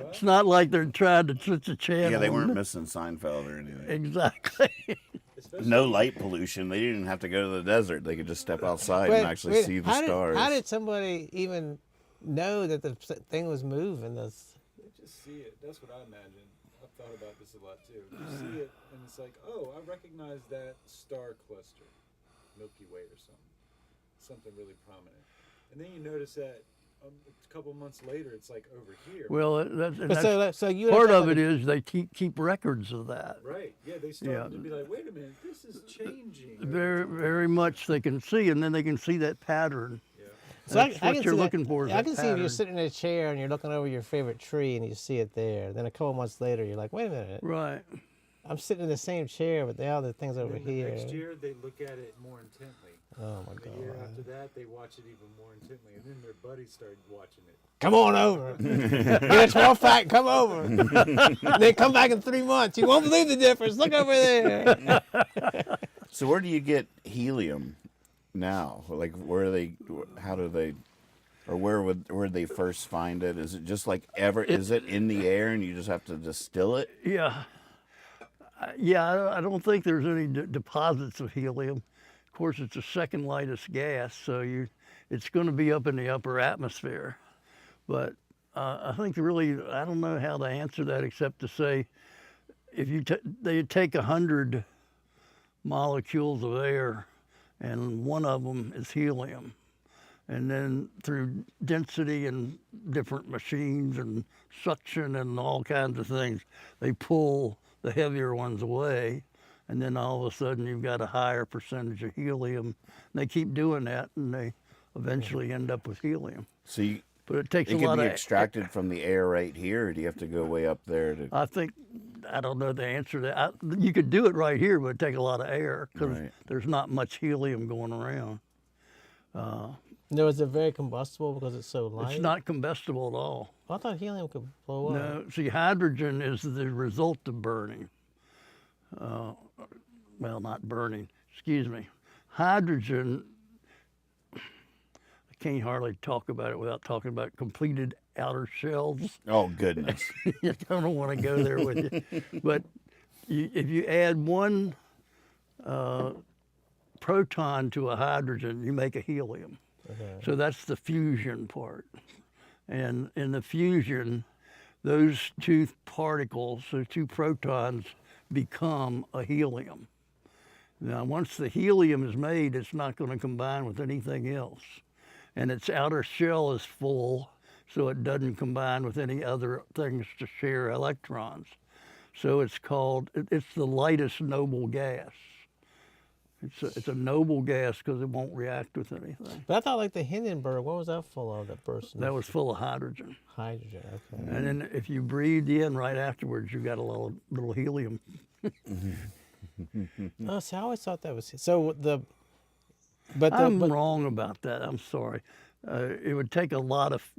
It's not like they're trying to switch a channel. Yeah, they weren't missing Seinfeld or anything. Exactly. As no light pollution. They didn't have to go to the desert. They could just step outside and actually see the stars. How did somebody even know that the thing was moving? They just see it. That's what I imagine. I've thought about this a lot too. You see it, and it's like, oh, I recognize that star cluster, Milky Way or something really prominent. And then you notice that a couple months later, it's like over here. Well, So you part of it is they keep records of that. Right. Yeah, they started to be like, wait a minute, this is changing. Very, very much they can see, and then they can see that pattern. Yeah. So That's I what can you're see looking for. Is I that can see if pattern. you're sitting in a chair and you're looking over your favorite tree and you see it there. Then a couple months later, you're like, wait a minute, Right. I'm sitting in the same chair, but now the thing's over And then here. the next year, they look at it more intently. Oh my The year God. after that, they watch it even more intently, and then their buddies started watching it. Come on over. Get a 12 pack, come over. Then come back in 3 months. You won't believe the difference. Look over there. So where do you get helium now? Like how do they, or where they first find it? Is it just like is it in the air and you just have to distill it? Yeah. Yeah, I don't think there's any deposits of helium. Of course, it's the second lightest gas, so it's going to be up in the upper atmosphere. But I think really, I don't know how to answer that except to say, if they take 100 molecules of air, and one of them is helium, and then through density and different machines and suction and all kinds of things, they pull the heavier ones away, and then all of a sudden you've got a higher percentage of helium. And they keep doing that, and they eventually end up with helium. So But it takes it a can lot be of. extracted from the air right here, or do you have to go way up there to? I don't know the answer to that. You could do it right here, but it'd take a lot of air because Right. there's not much helium going around. No, is it very combustible because it's so light? It's not combustible at all. I thought helium could blow up. No, see, hydrogen is the result of burning. Well, not burning, excuse me. Hydrogen, I can't hardly talk about it without talking about completed outer shells. Oh goodness! I don't want to go there with you. But if you add one proton to a hydrogen, you make a helium. Okay. So that's the fusion part. And in the fusion, those two particles, those two protons, become a helium. Now, once the helium is made, it's not going to combine with anything else. And its outer shell is full, so it doesn't combine with any other things to share electrons. So it's the lightest noble gas. It's a noble gas because it won't react with anything. But I thought like the Hindenburg, what was that full of, that person? That was full of hydrogen. Hydrogen, okay. And then if you breathed in right afterwards, you got a little helium. Oh, see, I always thought that was, so I'm wrong about that. I'm sorry. It would take a lot of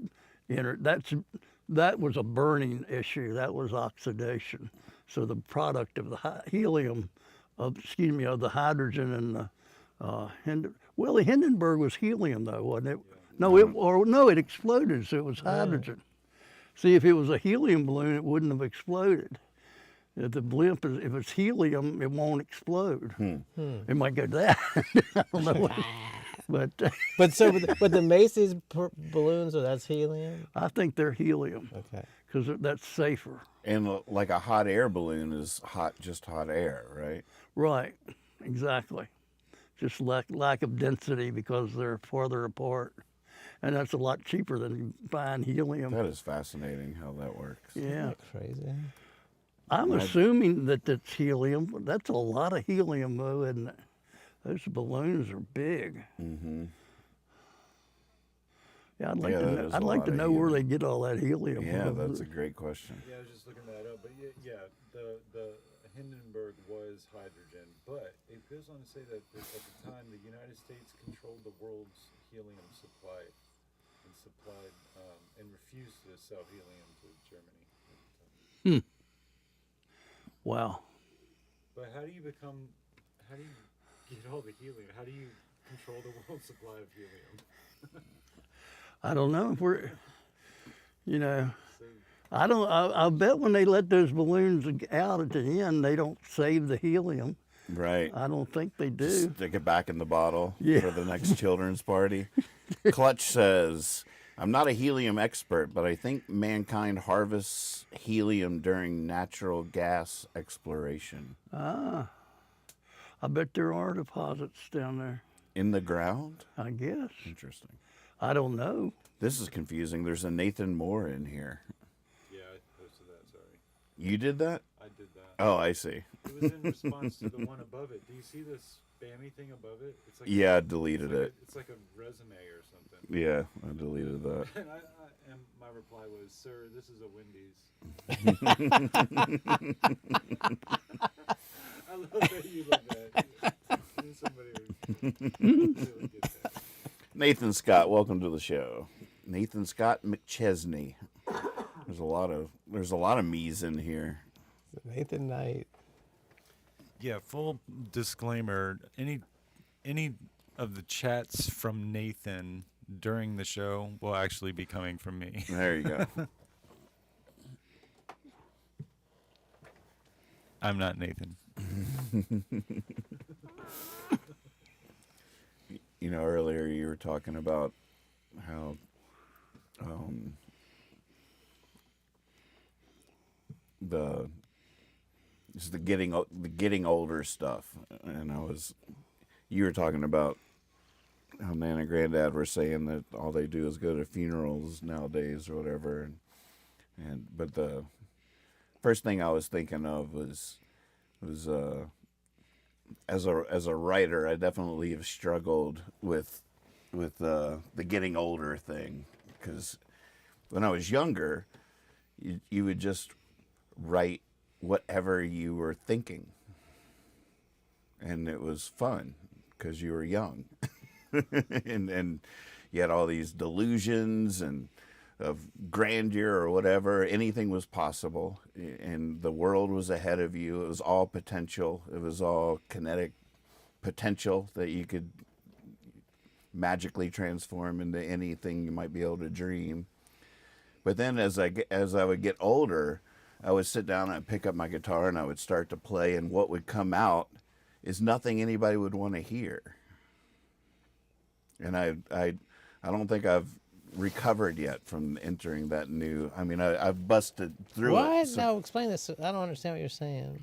that was a burning issue. That was oxidation. So the product of the helium, of the hydrogen and the the Hindenburg was helium though, wasn't it? No, it exploded, so it was hydrogen. See, if it was a helium balloon, it wouldn't have exploded. If the blimp if it's helium, it won't explode. It might go that. I don't know. But but the Macy's balloons, that's helium? I think they're helium Okay. because that's safer. And like a hot air balloon is just hot air, right? Right, exactly. Just lack of density because they're farther apart. And that's a lot cheaper than buying helium. That is fascinating how that works. Yeah. Isn't that crazy? I'm assuming that it's helium. But that's a lot of helium, though, isn't it? Those balloons are big. Mm-hmm. Yeah, Yeah, that is I'd a like lot to of know where helium. they get all that helium. Yeah, that's a great question. Yeah, I was just looking that up, but yeah, the Hindenburg was hydrogen, but it goes on to say that at the time the United States controlled the world's helium supply and supplied and refused to sell helium to Germany at the time. Wow. But how do you get all the helium? How do you control the world's supply of helium? I don't know if we're, So, I bet when they let those balloons out at the end, they don't save the helium. Right. I don't think they do. Stick it back in the bottle Yeah. for the next children's party. Clutch says, I'm not a helium expert, but I think mankind harvests helium during natural gas exploration. I bet there are deposits down there. In the ground? I guess. Interesting. I don't know. This is confusing. There's a Nathan Moore in here. Yeah, I posted that, sorry. You did that? I did that. Oh, I see. It was in response to the one above it. Do you see this spammy thing above it? It's like Yeah, I deleted it. It's like a resume or something. Yeah, I deleted that. And my reply was, "Sir, this is a Wendy's." I love that you love that. Somebody would really get that. Nathan Scott, welcome to the show. Nathan Scott McChesney. There's a lot of me's in here. Nathan Knight. Yeah, full disclaimer. Any of the chats from Nathan during the show will actually be coming from me. There you go. I'm not Nathan. You know, earlier you were talking about how the getting older stuff, and you were talking about how Nan and Granddad were saying that all they do is go to funerals nowadays or whatever, but the first thing I was thinking of was as a writer, I definitely have struggled with the getting older thing, because when I was younger, you would just write whatever you were thinking, and it was fun because you were young, and you had all these delusions and of grandeur or whatever. Anything was possible, and the world was ahead of you. It was all potential. It was all kinetic potential that you could magically transform into anything you might be able to dream. But then as I would get older, I would sit down and I'd pick up my guitar and I would start to play, and what would come out is nothing anybody would want to hear. And I don't think I've recovered yet from entering that new. I mean, I've busted through it. What? No, explain this. I don't understand what you're saying.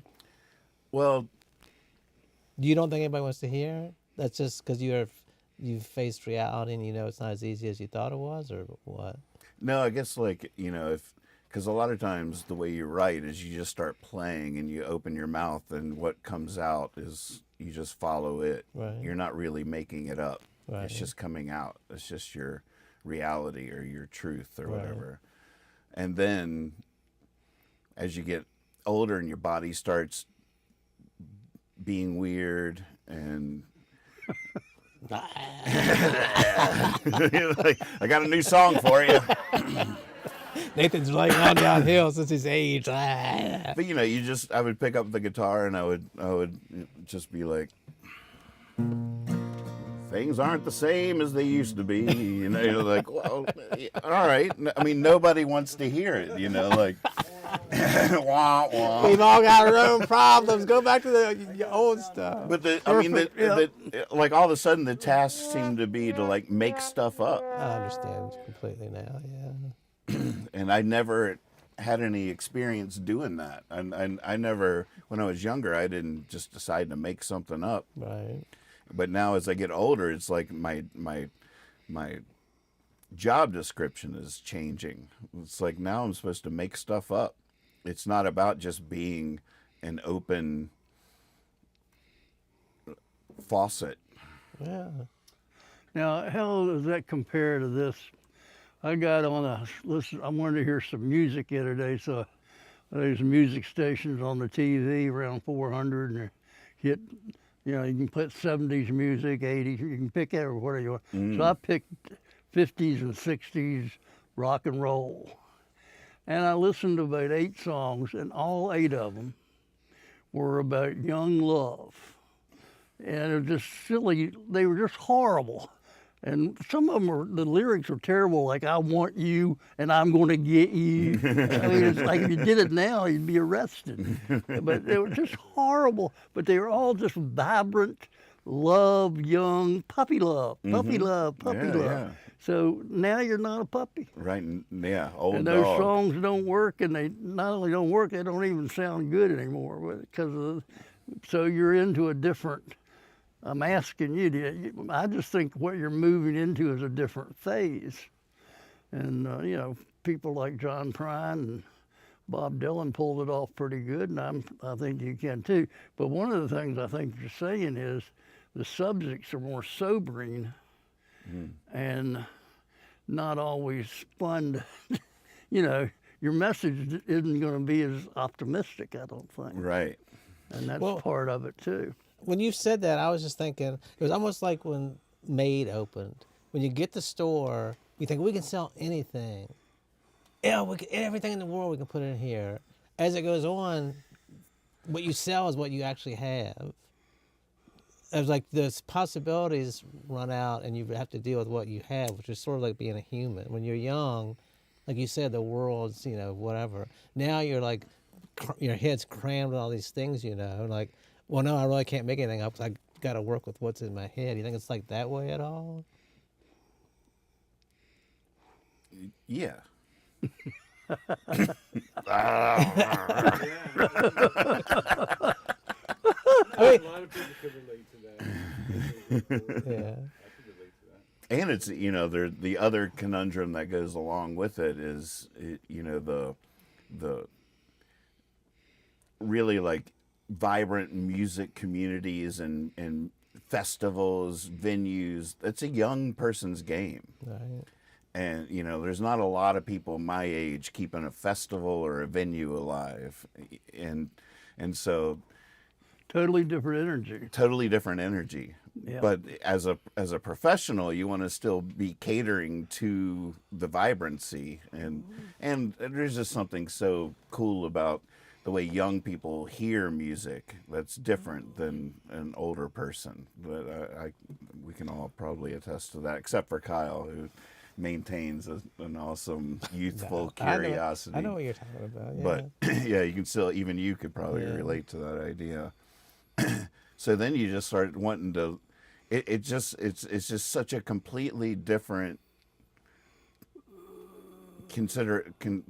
Well, You don't think anybody wants to hear it? That's just because you've faced reality and you know it's not as easy as you thought it was, or what? no, I guess, like, because a lot of times the way you write is you just start playing and you open your mouth, and what comes out is you just follow it. Right. You're not really making it up. Right. It's just coming out. It's just your reality or your truth or Right. whatever. And then as you get older and your body starts being weird and like, I got a new song for you. Nathan's like on downhill since his age. But I would pick up the guitar and I would just be like, things aren't the same as they used to be. You're like, well, all right. I mean, nobody wants to hear it. Like, wah, wah. We've all got our own problems. Go back to the old stuff. But like all of a sudden the task seemed to be to like make stuff up, I understand completely now. Yeah. and I never had any experience doing that. And I never, when I was younger, I didn't just decide to make something up. Right. But now as I get older, it's like my job description is changing. It's like now I'm supposed to make stuff up. It's not about just being an open faucet. Yeah. Now, how does that compare to this? I got on I wanted to hear some music the other day, so there's music stations on the TV around 400, and hit, you can put 70s music, 80s, you can pick it or whatever you want. So I picked 50s and 60s rock and roll. And I listened to about 8 songs, and all 8 of them were about young love. And it was just silly. They were just horrible. And some of them the lyrics are terrible, like "I want you" and "I'm going to get you." I mean, it's like if you did it now, you'd be arrested. But they were just horrible. But they were all just vibrant, love, young, puppy love, puppy love, puppy Yeah, love. yeah. So now you're not a puppy. Right, yeah, old And those dog. songs don't work, and they not only don't work, they don't even sound good anymore. So you're into a different. I'm asking you. I just think what you're moving into is a different phase, and you know, people like John Prine and Bob Dylan pulled it off pretty good, and I think you can too. But one of the things I think you're saying is the subjects are more sobering, and not always fun. You know, your message isn't going to be as optimistic, I don't think. Right. And that's Well- part of it too. When you said that, I was just thinking, it was almost like when Made opened. When you get the store, you think, we can sell anything. Yeah, everything in the world we can put in here. As it goes on, what you sell is what you actually have. It's like the possibilities run out and you have to deal with what you have, which is sort of like being a human. When you're young, like you said, the world's, you know, whatever. Now you're like, your head's crammed with all these things, you know, like, well, no, I really can't make anything up because I got to work with what's in my head. You think it's like that way at all? Yeah. I mean, A lot of people could relate to that. yeah. And it's, you know, the other conundrum that goes along with it is, you know, the really like vibrant music communities and festivals, venues. It's a young person's game. Right. And, you know, there's not a lot of people my age keeping a festival or a venue alive. And so Totally different energy. totally different energy. Yeah. But as a professional, you want to still be catering to the vibrancy, and there's just something so cool about the way young people hear music that's different than an older person. But we can all probably attest to that, except for Kyle, who maintains an awesome youthful curiosity. I know what you're talking about. Yeah. But yeah, you can still, even you could probably Yeah. relate to that idea. So then you just start wanting to. It's just such a completely different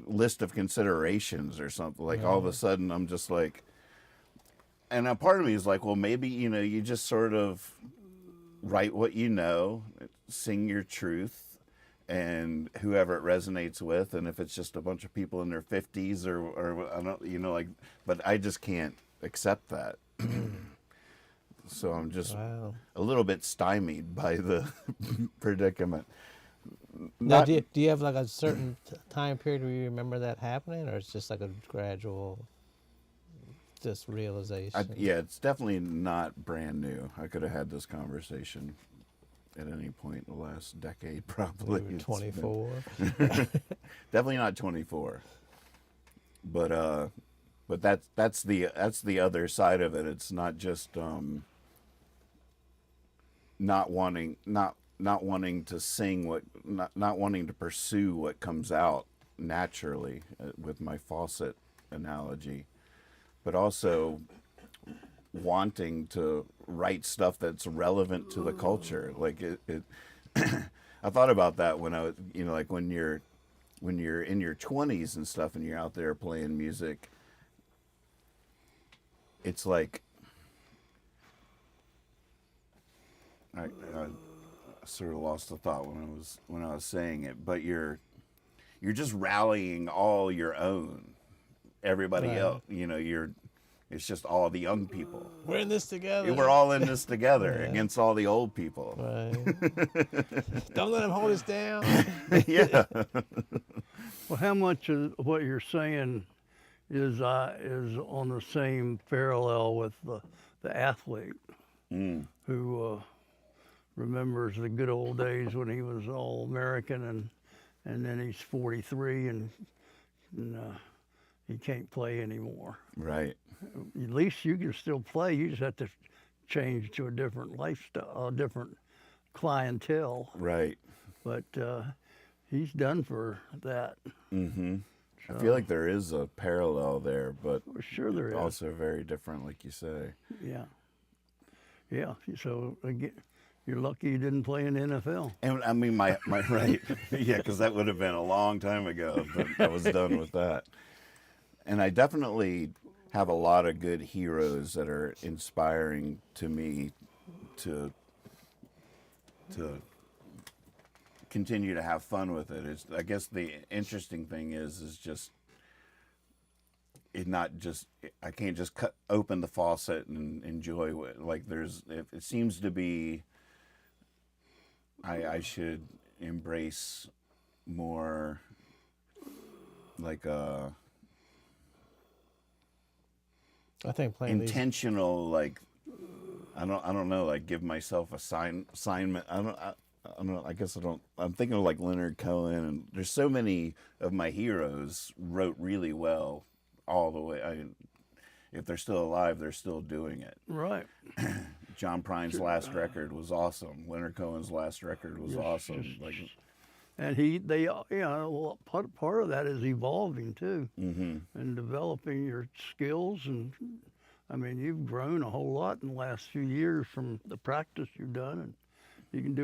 list of considerations or something. Like all of a sudden, I'm just like, and a part of me is like, well, maybe, you know, you just sort of write what you know, sing your truth, and whoever it resonates with, and if it's just a bunch of people in their 50s or I don't, you know, like, but I just can't accept that. So I'm just Wow. a little bit stymied by the predicament. Now, Not- do you have like a certain time period where you remember that happening, or it's just like a gradual, just realization? Yeah, it's definitely not brand new. I could have had this conversation at any point in the last decade, probably. You were It's been- 24. Definitely not 24. But that's the other side of it. It's not just not wanting to sing not wanting to pursue what comes out naturally, with my faucet analogy, but also wanting to write stuff that's relevant to the culture. Like it I thought about that when I was, you know, like when you're in your 20s and stuff and you're out there playing music, it's like I sort of lost the thought when I was saying it, but you're just rallying all your own, everybody Right. else. You know, it's just all the young people. We're in this together. We're all in this together Yeah. against all the old people. Right. Don't let him hold us down. Yeah. Well, how much of what you're saying is on the same parallel with the athlete who remembers the good old days when he was all American and then he's 43 and he can't play anymore. Right. At least you can still play. You just have to change to a different lifestyle, a different clientele, Right. but he's done for that. I feel like there is a parallel there, but For sure there is. also very different, like you say. Yeah. Yeah. So again, you're lucky you didn't play in the NFL. And I mean, my right, yeah, because that would have been a long time ago. But I was done with that. And I definitely have a lot of good heroes that are inspiring to me to continue to have fun with it. It's, I guess the interesting thing is just it not just I can't just open the faucet and enjoy it. Like it seems to be I should embrace more like a I think playing intentional like I don't know, like give myself assignment. I don't know. I guess I don't. I'm thinking of like Leonard Cohen, and there's so many of my heroes wrote really well all the way. If they're still alive, they're still doing it. Right. John Prine's last record was awesome. Leonard Cohen's last record was awesome. And well, part of that is evolving too, and developing your skills. And I mean, you've grown a whole lot in the last few years from the practice you've done, and you can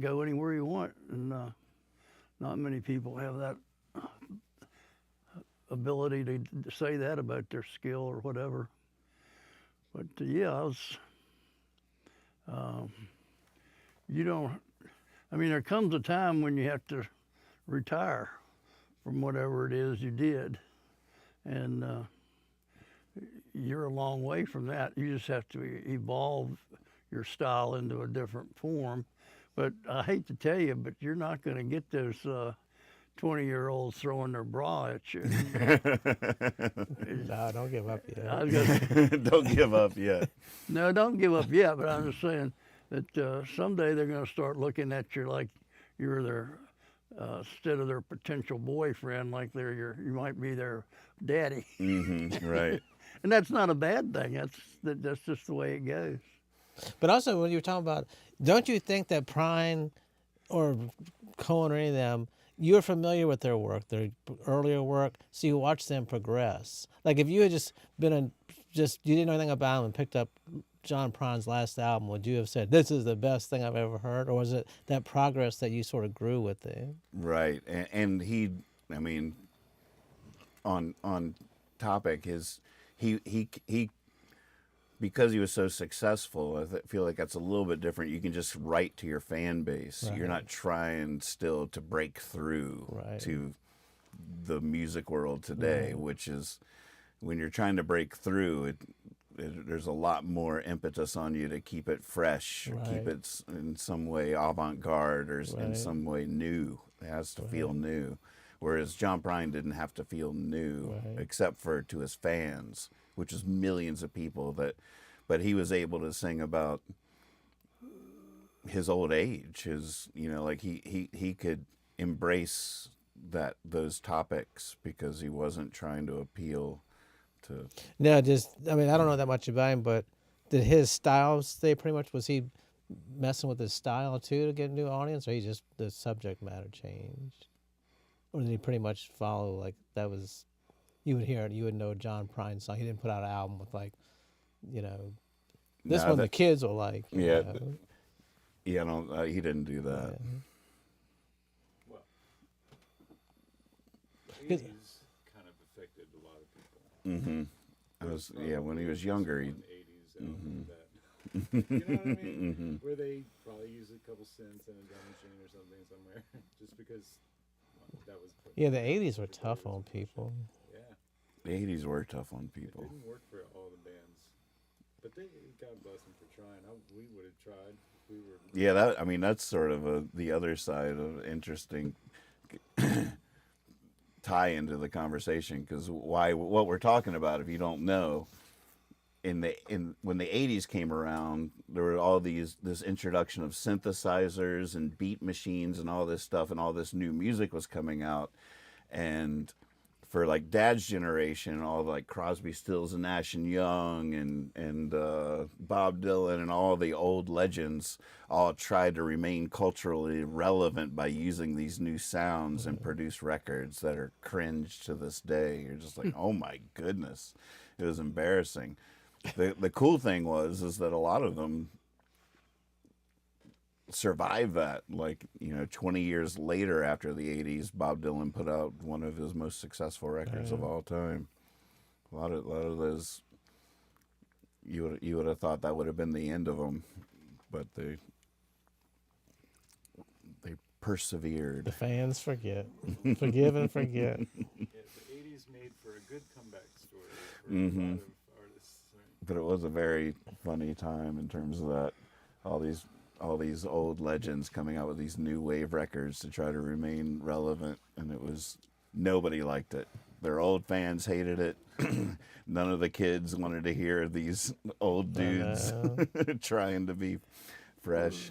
go anywhere you want. And not many people have that ability to say that about their skill or whatever. But yeah, I mean, there comes a time when you have to retire from whatever it is you did. And you're a long way from that. You just have to evolve your style into a different form. But I hate to tell you, but you're not going to get those 20-year-olds throwing their bra at you. No, don't give up yet. Don't give up yet. No, don't give up yet, but I'm just saying that someday they're going to start looking at you like you're their, instead of their potential boyfriend, like you might be their daddy. Right. And that's not a bad thing. That's just the way it goes. But also, when you were talking about, don't you think that Prine or Cohen or any of them, you're familiar with their work, their earlier work, so you watch them progress. Like if you had just been you didn't know anything about them and picked up John Prine's last album, would you have said, this is the best thing I've ever heard? Or was it that progress that you sort of grew with it? Right. And he, I mean, on topic, he because he was so successful, I feel like that's a little bit different. You can just write to your fan base. Right. You're not trying still to break through to the music world today, which is when you're trying to break through, there's a lot more impetus on you to keep it fresh, keep it in some way avant-garde or in some way new. It has to feel new. Whereas John Prine didn't have to feel new, except for to his fans, which is millions of people. But he was able to sing about his old age. Like he could embrace those topics because he wasn't trying to appeal to. No, I don't know that much about him, but did his style stay pretty much? Was he messing with his style too to get a new audience, or he just the subject matter changed? Or did he pretty much follow, like, that was, you would hear it, you would know John Prine's song. He didn't put out an album with, like, this one the kids will like. Yeah. Yeah, no, he didn't do that. Yeah. Well, the 80s kind of affected a lot of people. Mm-hmm. When he was younger. He, 80s and that. You know what I mean? Where they probably use a couple cents in a drum machine or something somewhere, just because... Yeah, the 80s were tough on people. Yeah. The 80s were tough on people. It didn't work for all the bands. But God bless them for trying. We would have tried if we were... Yeah, that's sort of the other side of interesting tie into the conversation, because what we're talking about, if you don't know, when the 80s came around, there were all this introduction of synthesizers and beat machines and all this stuff, and all this new music was coming out. And for like Dad's generation, all like Crosby, Stills and Nash and Young and Bob Dylan and all the old legends all tried to remain culturally relevant by using these new sounds and produce records that are cringe to this day. You're just like, oh my goodness, it was embarrassing. The cool thing is that a lot of them survive that. Like, 20 years later after the 80s, Bob Dylan put out one of his most successful records of all time. A lot of those, you would have thought that would have been the end of them, but they persevered. The fans forget. Forgive and forget. Yeah, the 80s made for a good comeback story for a lot of artists. Right? But it was a very funny time in terms of that. All these old legends coming out with these new wave records to try to remain relevant, and nobody liked it. Their old fans hated it. None of the kids wanted to hear these old dudes trying to be fresh.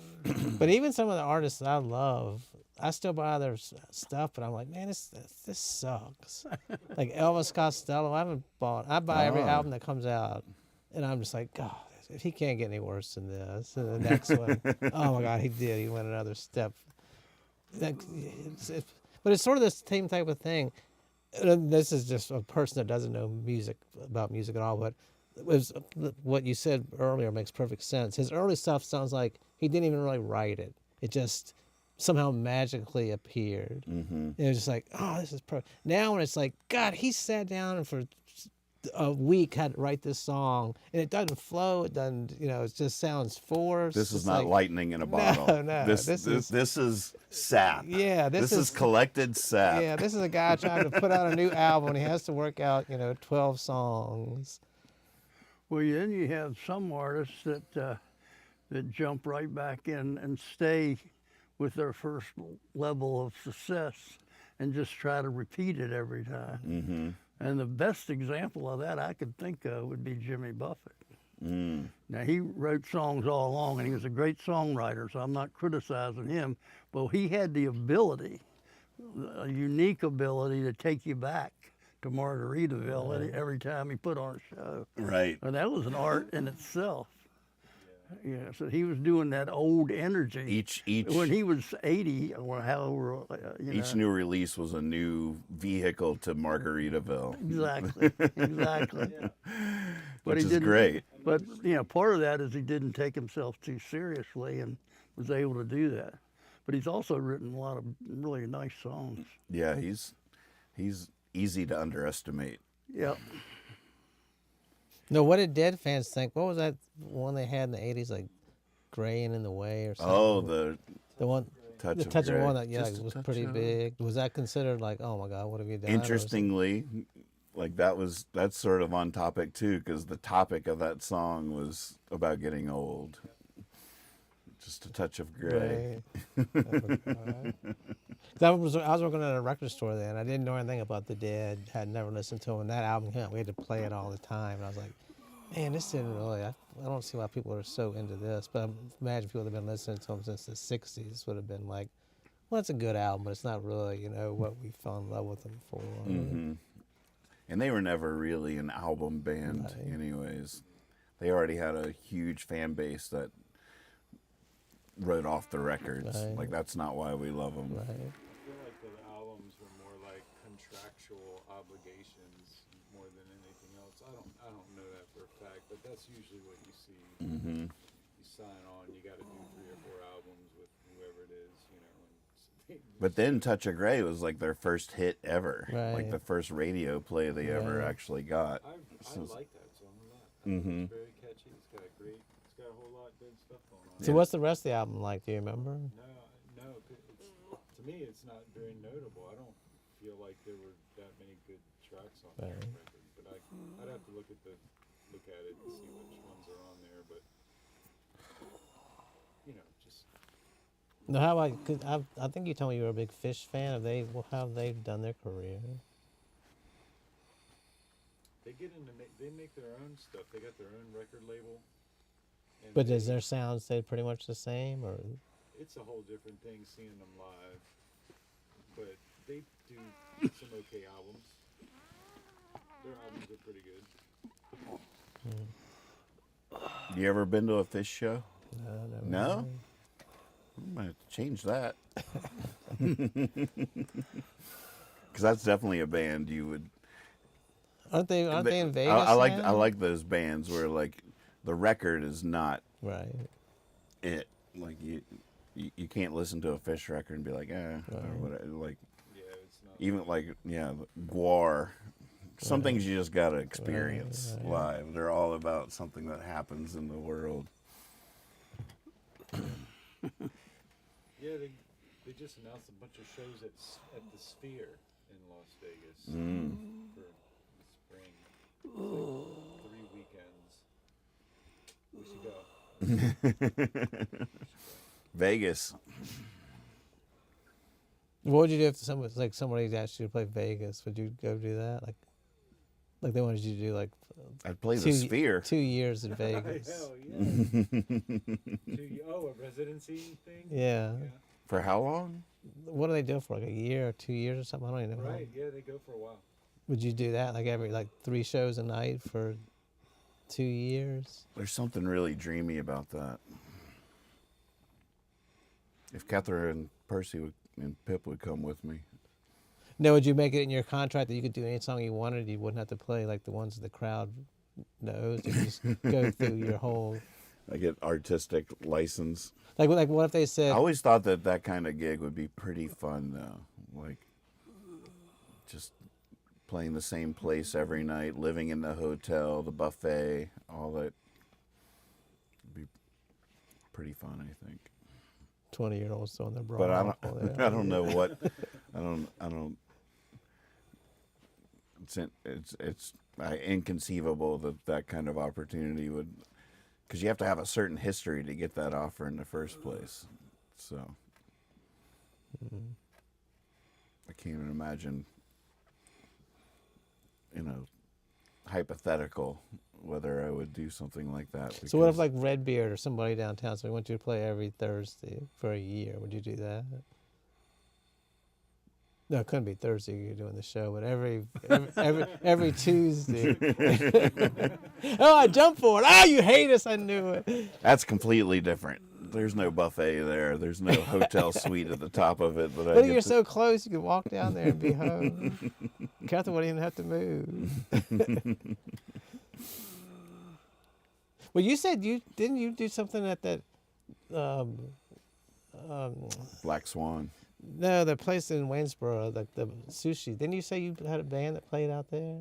But even some of the artists I love, I still buy their stuff, but I'm like, man, this sucks. Like Elvis Costello, I buy every album that comes out, and I'm just like, God, if he can't get any worse than this. And the next one, oh my God, he did. He went another step. But it's sort of the same type of thing. And this is just a person that doesn't know about music at all, but what you said earlier makes perfect sense. His early stuff sounds like he didn't even really write it. It just somehow magically appeared. And it was just like, oh, this is perfect. Now when it's like, God, he sat down and for a week had to write this song, and it doesn't flow. It doesn't, it just sounds forced. This is not lightning in a bottle. No, this is sap. Yeah, this is collected sap. Yeah, this is a guy trying to put out a new album, and he has to work out, 12 songs. Well, then you have some artists that jump right back in and stay with their first level of success and just try to repeat it every time. And the best example of that I could think of would be Jimmy Buffett. Now, he wrote songs all along, and he was a great songwriter, so I'm not criticizing him, but he had the ability, a unique ability to take you back to Margaritaville every time he put on a show. Right. And that was an art in itself. Yeah, so he was doing that old energy. Each when he was 80 or however, each new release was a new vehicle to Margaritaville. Exactly. Which is great. But part of that is he didn't take himself too seriously and was able to do that. But he's also written a lot of really nice songs. Yeah, he's easy to underestimate. Yep. No, what did Dead fans think? What was that one they had in the 80s, like Graying in the Way or something? Oh, the one, Touch the of Touch Grey. of One that Just was a touch pretty of- big. Was that considered like, oh my God, what have you done? Interestingly, like that's sort of on topic too, because the topic of that song was about getting old. Just a touch of gray. I was working at a record store then. I didn't know anything about the Dead. Had never listened to them. When that album came out, we had to play it all the time. And I was like, man, this didn't really. I don't see why people are so into this. But I imagine people that have been listening to them since the '60s would have been like, well, it's a good album, but it's not really, what we fell in love with them for. And they were never really an album band, anyways. They already had a huge fan base that wrote off the records. Right. Like, that's not why we love them. Right. I feel like the albums were more like contractual obligations more than anything else. I don't know that for a fact, but that's usually what you see. You sign on, you got to do 3 or 4 albums with whoever it is, And But then Touch of Grey was like their first hit ever. Right. Like the first radio play they ever actually got. I So- like that song a lot. It's very catchy. It's got a whole lot of good stuff going on. So what's the rest of the album like? Do you remember? No, to me it's not very notable. I don't feel like there were that many good tracks on that record. But I'd have to look at it and see which ones are on there. But just No, how about? Cause I think you told me you were a big Fish fan. How have they done their career? they make their own stuff. They got their own record label. And But does their sound stay pretty much the same, or? it's a whole different thing seeing them live. But they do some okay albums. Their albums are pretty good. You ever been to a Fish show? No, No? I'm going to change that. Because that's definitely a band you would... Aren't they in Vegas I like now? I like those bands where like the record is not Right. it. Like you can't listen to a Fish record and be like, or whatever. Like Yeah, it's not. even like Guar. Some things you just gotta experience live. They're all about something that happens in the world. Yeah, they just announced a bunch of shows at the Sphere in Las Vegas for the spring. It's like 3 weekends. We should go. Vegas. What would you do if somebody asked you to play Vegas? Would you go do that? Like they wanted you to do like I'd play the Sphere. 2 years in Vegas. Hell yeah. A residency thing? Yeah. For how long? What do they do for like a year or 2 years or something? I don't even know. Right, yeah, they go for a while. Would you do that like 3 shows a night for 2 years? There's something really dreamy about that. If Catherine, Percy, and Pip would come with me. No, would you make it in your contract that you could do any song you wanted? You wouldn't have to play like the ones the crowd knows. You could just go through your whole. I get artistic license. Like what if they said? I always thought that kind of gig would be pretty fun though. Like just playing the same place every night, living in the hotel, the buffet, all that. Would be pretty fun, I think. 20-year-olds throwing their bra. But off while they're- I don't know what I don't. It's inconceivable that kind of opportunity would, because you have to have a certain history to get that offer in the first place. So I can't even imagine, hypothetical whether I would do something like that. So what if like Redbeard or somebody downtown? So we want you to play every Thursday for a year. Would you do that? No, it couldn't be Thursday. You're doing the show, but every Tuesday. Oh, I jumped for it. Oh, you hate us. I knew it. That's completely different. There's no buffet there. There's no hotel suite at the top of it. But But you're so close, you could walk down there and be home. Catherine wouldn't even have to move. Well, you said didn't you do something at that Black Swan. no, the place in Waynesboro, like the sushi. Didn't you say you had a band that played out there?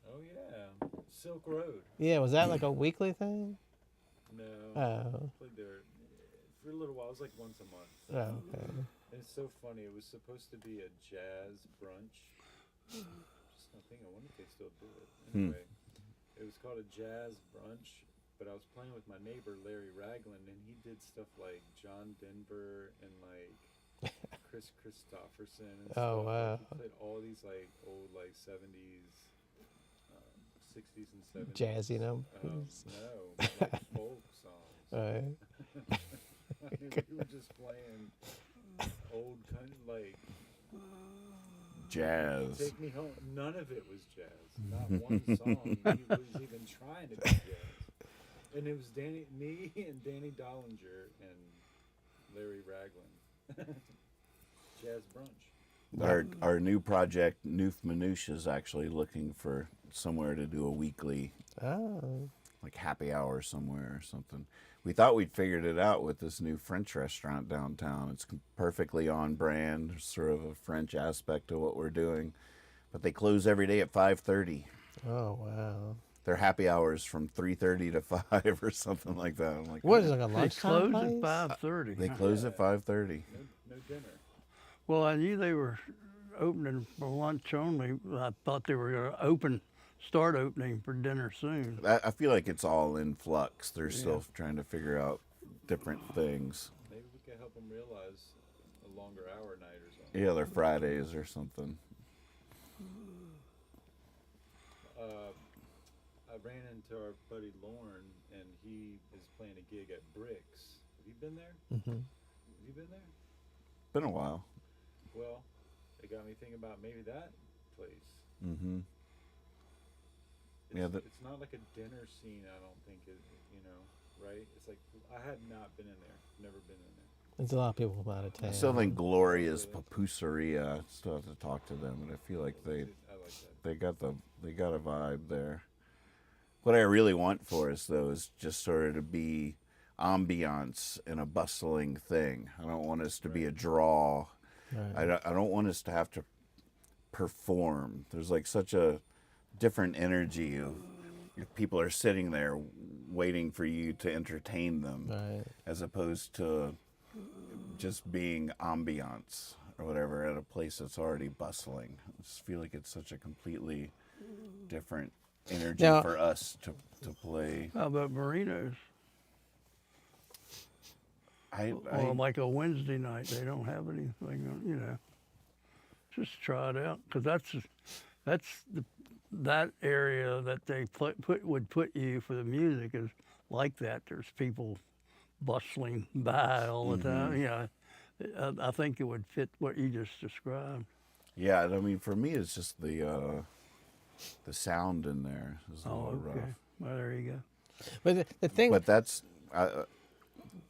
Oh yeah, Silk Road. Yeah, was that like a weekly thing? No, Oh. played there for a little while. It was like once a month. Oh, okay. And it's so funny. It was supposed to be a jazz brunch. Just I think I wonder if they still do it. Anyway, it was called a jazz brunch. But I was playing with my neighbor Larry Ragland, and he did stuff like John Denver and like Chris Christopherson and Oh, stuff. wow. Like, he played all these like old like 70s, 60s and 70s Jazzy numbers. no, like folk songs. Right. I mean, we were just playing old country, like Jazz. Take Me Home. None of it was jazz. Not one song was even trying to be jazz. And it was me and Danny Dollinger and Larry Ragland. Jazz brunch. Our new project, Noof Minutia, is actually looking for somewhere to do a weekly, Oh. like happy hour somewhere or something. We thought we'd figured it out with this new French restaurant downtown. It's perfectly on brand, There's sort of a French aspect to what we're doing. But they close every day at 5:30. Oh, wow. Their happy hours from 3:30 to 5 or something like that. I'm like, What is it, like a They lunchtime close place? at 5:30. They close at 5:30. No dinner. Well, I knew they were opening for lunch only. I thought they were going to start opening for dinner soon. I feel like it's all in flux. They're still trying to figure out different things. Maybe we can help them realize a longer hour night or something. Yeah, they're Fridays or something. I ran into our buddy Lorne, and he is playing a gig at Bricks. Have you been there? Mm-hmm. Have you been there? Been a while. Well, it got me thinking about maybe that place. Mm-hmm. Yeah, it's not like a dinner scene. I don't think right? It's like I had not been in there, never been in there. There's a lot of people from out of town. I still think Gloria's Papuseria. I still have to talk to them, but I feel like I like that. they got a vibe there. What I really want for us though is just sort of to be ambiance in a bustling thing. I don't want us to be a draw. Right. I don't want us to have to perform. There's like such a different energy of people are sitting there waiting for you to entertain them, Right. as opposed to just being ambiance or whatever at a place that's already bustling. I just feel like it's such a completely different energy Now- for us to play. How about Marinos? Well, like a Wednesday night, they don't have anything, you know. Just try it out, because that area that they would put you for the music is like that. There's people bustling by all the time. Yeah, I think it would fit what you just described. Yeah, I mean, for me, it's just the sound in there is a little rough. Well, there you go. But the thing. But that's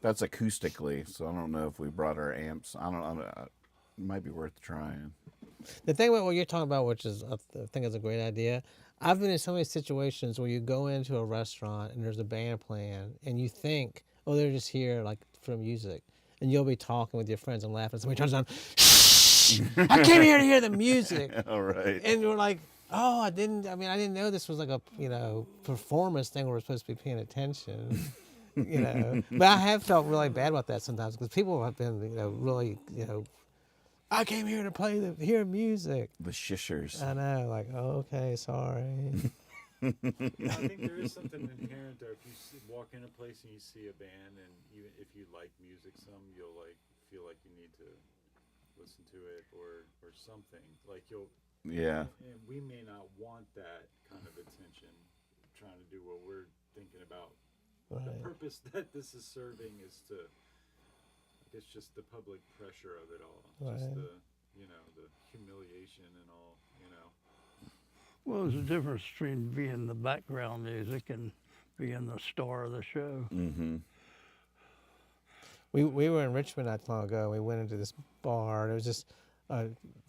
acoustically, so I don't know if we brought our amps. I don't. It might be worth trying. The thing about what you're talking about, which is I think is a great idea. I've been in so many situations where you go into a restaurant and there's a band playing, and you think, oh, they're just here like for music, and you'll be talking with your friends and laughing. Somebody turns on, shh! I came here to hear the music. All right. And you're like, oh, I didn't know this was like a performance thing where we're supposed to be paying attention. But I have felt really bad about that sometimes because people have been really I came here to hear music. The shishers. I know, like, oh, okay, sorry. I think there is something inherent there. If you walk in a place and you see a band, and even if you like music, you'll like feel like you need to listen to it or something. Like Yeah. And we may not want that kind of attention, trying to do what we're thinking about. Right. The purpose that this is serving is to. It's just the public pressure of it all, just the humiliation and all, Well, there's a difference between being the background music and being the star of the show. Mm-hmm. We were in Richmond not long ago. We went into this bar. And it was just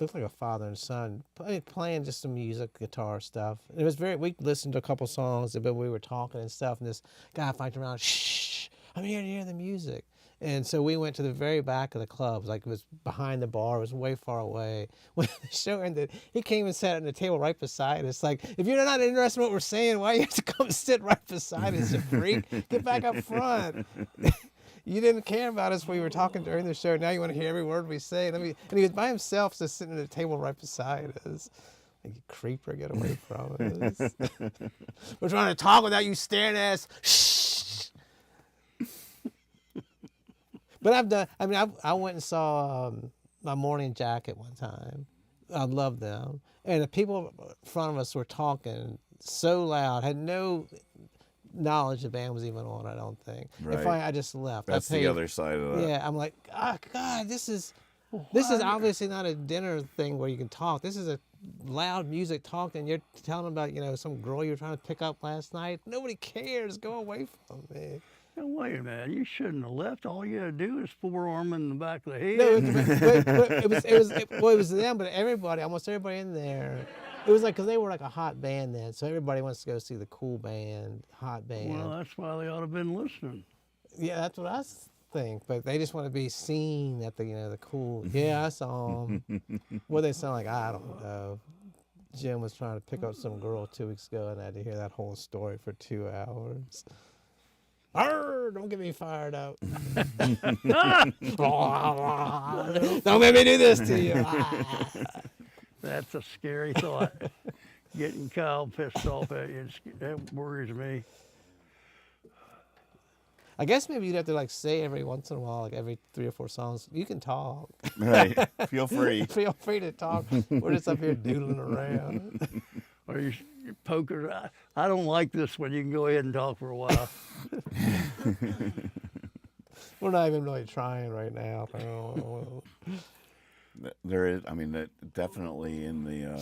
looked like a father and son playing just some music, guitar stuff. And it was we listened to a couple songs, but we were talking and stuff. And this guy fighting around, shh, I'm here to hear the music. And so we went to the very back of the club, like it was behind the bar, it was way far away. When the show ended, he came and sat at the table right beside us. Like, if you're not interested in what we're saying, why you have to come sit right beside us, you freak? Get back up front. You didn't care about us when we were talking during the show. Now you want to hear every word we say. And he was by himself, just sitting at the table right beside us. Like, you creeper, get away from us. We're trying to talk without you staring at us. Shh. But I went and saw My Morning Jacket one time. I loved them. And the people in front of us were talking so loud, had no knowledge the band was even on, I don't think. Right. And finally, I just left. That's the other side of that. Yeah, I'm like, oh, God, this is obviously not a dinner thing where you can talk. This is a loud music talk, and you're telling them about, some girl you were trying to pick up last night. Nobody cares. Go away from me. Now, wait a minute, you shouldn't have left. All you had to do is forearm in the back of the head. No, it was them, but almost everybody in there. It was like, because they were like a hot band then, so everybody wants to go see the cool band, hot band. Well, that's why they ought to have been listening. Yeah, that's what I think, but they just want to be seen at the cool. Yeah, I saw them. What they sound like, I don't know. Jim was trying to pick up some girl 2 weeks ago, and I had to hear that whole story for 2 hours. Arr, don't get me fired up. Don't make me do this to you. That's a scary thought. Getting Kyle pissed off at you, that worries me. I guess maybe you'd have to say every once in a while, like every 3 or 4 songs, you can talk. Right. Feel free. Feel free to talk. We're just up here doodling around. Or you poker. I don't like this one. You can go ahead and talk for a while. We're not even really trying right now. There is, that definitely in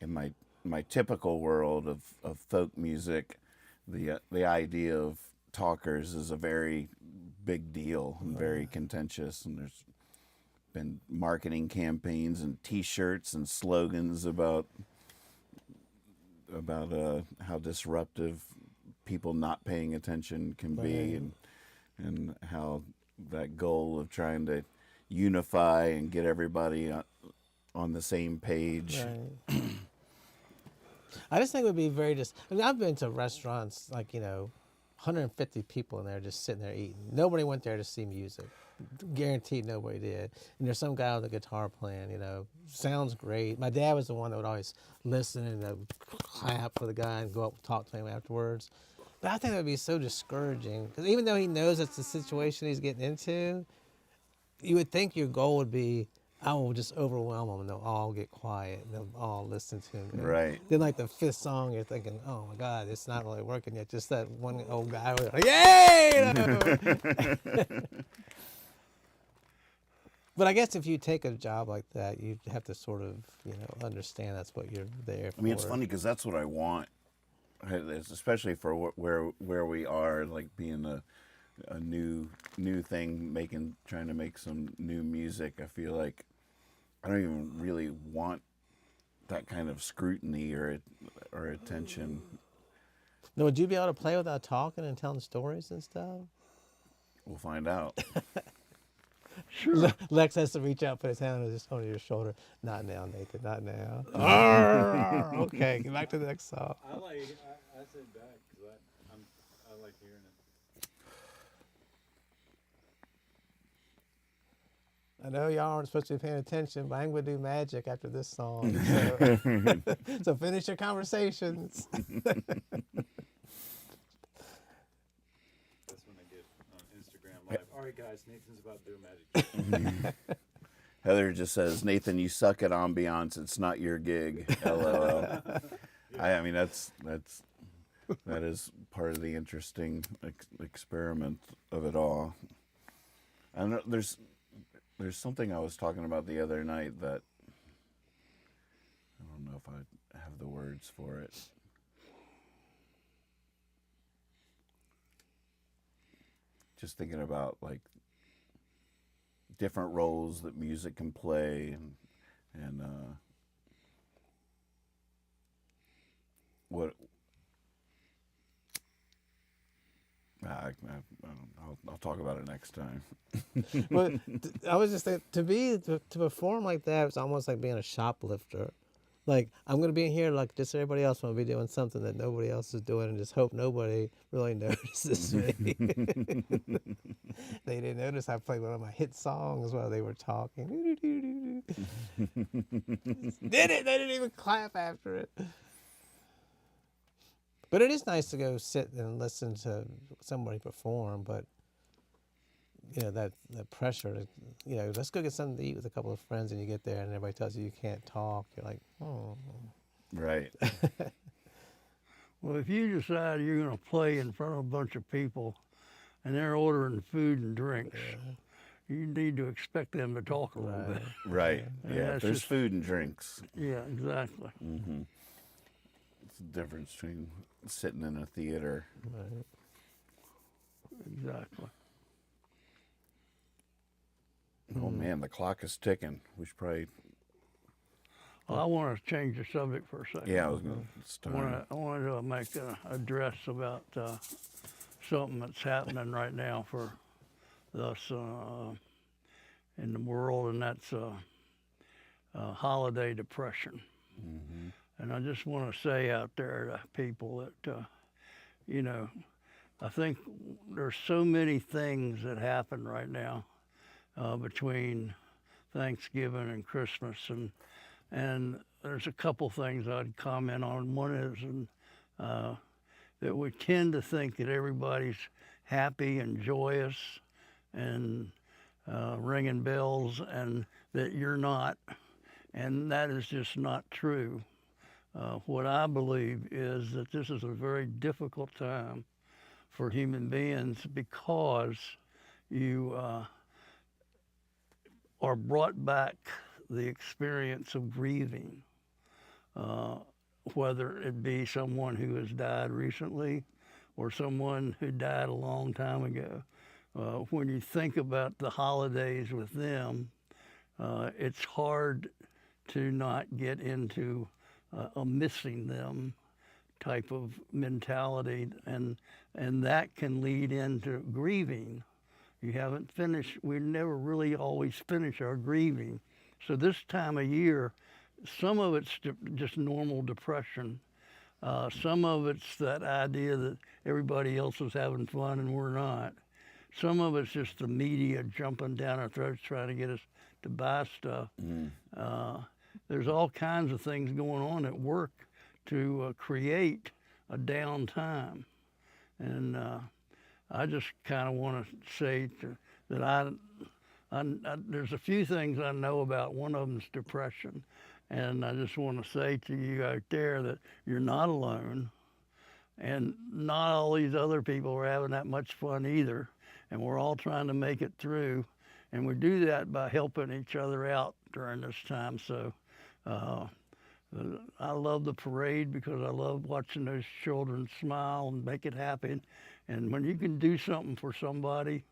my my typical world of folk music, the idea of talkers is a very big deal and very contentious, and there's been marketing campaigns and T-shirts and slogans about how disruptive people not paying attention can be, and how that goal of trying to unify and get everybody on the same page. Right. I just think it would be very I mean, I've been to restaurants like, 150 people in there just sitting there eating. Nobody went there to see music. Guaranteed nobody did. And there's some guy with a guitar playing, sounds great. My dad was the one that would always listen and clap for the guy and go up and talk to him afterwards. But I think that would be so discouraging, because even though he knows it's the situation he's getting into, you would think your goal would be, I will just overwhelm them and they'll all get quiet and they'll all listen to him. Right. Then like the fifth song, you're thinking, oh my God, it's not really working yet. Just that one old guy was like, yay! But I guess if you take a job like that, you have to sort of, understand that's what you're there for. I mean, it's funny because that's what I want, especially for where we are, like being a new thing, trying to make some new music. I feel like I don't even really want that kind of scrutiny or attention. Now, would you be able to play without talking and telling stories and stuff? We'll find out. Sure. Lex has to reach out, put his hand on your shoulder. Not now, Nathan. Not now. Arr, okay, get back to the next song. I sit back because I like hearing it. I know y'all aren't supposed to be paying attention, but I'm going to do magic after this song. So, so finish your conversations. That's when I get on Instagram Live. All right, guys, Nathan's about to do a magic trick. Heather just says, Nathan, you suck at ambiance. It's not your gig. LOL. I mean, that is part of the interesting experiment of it all. I don't know, there's something I was talking about the other night that I don't know if I have the words for it. Just thinking about like different roles that music can play, and what I'll talk about it next time. But I was just thinking, to perform like that, it's almost like being a shoplifter. Like, I'm going to be in here like just everybody else, I'm going to be doing something that nobody else is doing, and just hope nobody really notices me. They didn't notice I played one of my hit songs while they were talking. Did it? They didn't even clap after it. But it is nice to go sit and listen to somebody perform, but that pressure to, let's go get something to eat with a couple of friends, and you get there and everybody tells you can't talk. You're like, oh. Right. Well, if you decide you're going to play in front of a bunch of people and they're ordering food and drinks, you need to expect them to talk a little bit. Right. And Yeah. that's There's just- food and drinks. Yeah, exactly. Mm-hmm. It's the difference between sitting in a theater. Right. Exactly. Oh man, the clock is ticking. We should probably. Well, I want to change the subject for a second. Yeah, I was gonna. It's I time. want to make an address about something that's happening right now for us in the world, and that's holiday depression. Mm-hmm. And I just want to say out there to people that, I think there's so many things that happen right now between Thanksgiving and Christmas, and there's a couple things I'd comment on. One is that we tend to think that everybody's happy and joyous and ringing bells, and that you're not, and that is just not true. What I believe is that this is a very difficult time for human beings because you are brought back the experience of grieving. whether it be someone who has died recently or someone who died a long time ago. When you think about the holidays with them, it's hard to not get into a missing them type of mentality, and that can lead into grieving. You haven't finished. We never really always finish our grieving. So this time of year, some of it's just normal depression. Some of it's that idea that everybody else is having fun and we're not. Some of it's just the media jumping down our throats trying to get us to buy stuff. There's all kinds of things going on at work to create a downtime. And I just kind of want to say that there's a few things I know about. One of them is depression. And I just want to say to you out there that you're not alone. And not all these other people are having that much fun either. And we're all trying to make it through. And we do that by helping each other out during this time. So I love the parade because I love watching those children smile and make it happen. And when you can do something for somebody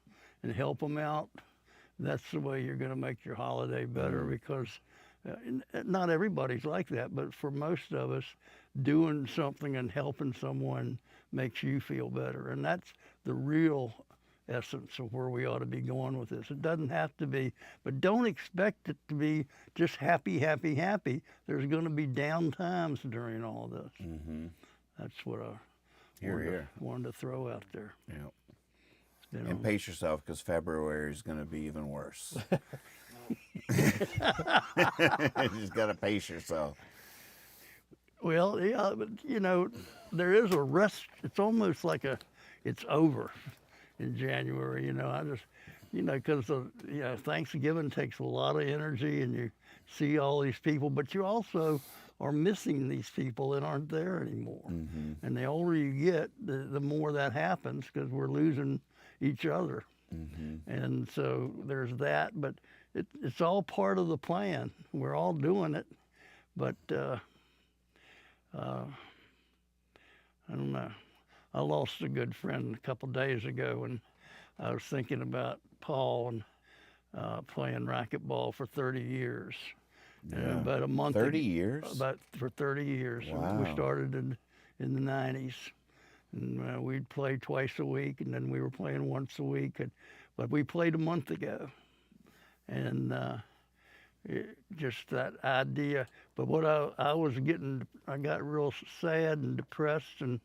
and help them out, that's the way you're going to make your holiday better, because not everybody's like that, but for most of us, doing something and helping someone makes you feel better. And that's the real essence of where we ought to be going with this. It doesn't have to be, but don't expect it to be just happy, happy, happy. There's going to be down times during all this. That's what I wanted to throw out there. Yeah. You know. And pace yourself, because February is going to be even worse. You just got to pace yourself. Well, yeah, but you know, there is a rest. It's almost like it's over in January. You know, I just, you know, because Thanksgiving takes a lot of energy, and you see all these people, but you also are missing these people that aren't there anymore. And the older you get, the more that happens, because we're losing each other. And so there's that, but it's all part of the plan. We're all doing it, but I don't know. I lost a good friend a couple days ago, and I was thinking about Paul and playing racquetball for 30 years. Yeah. And about a month. 30 years? For 30 years. Wow. We started in the 90s. And we'd play twice a week, and then we were playing once a week. But we played a month ago. And just that idea. But what I got real sad and depressed and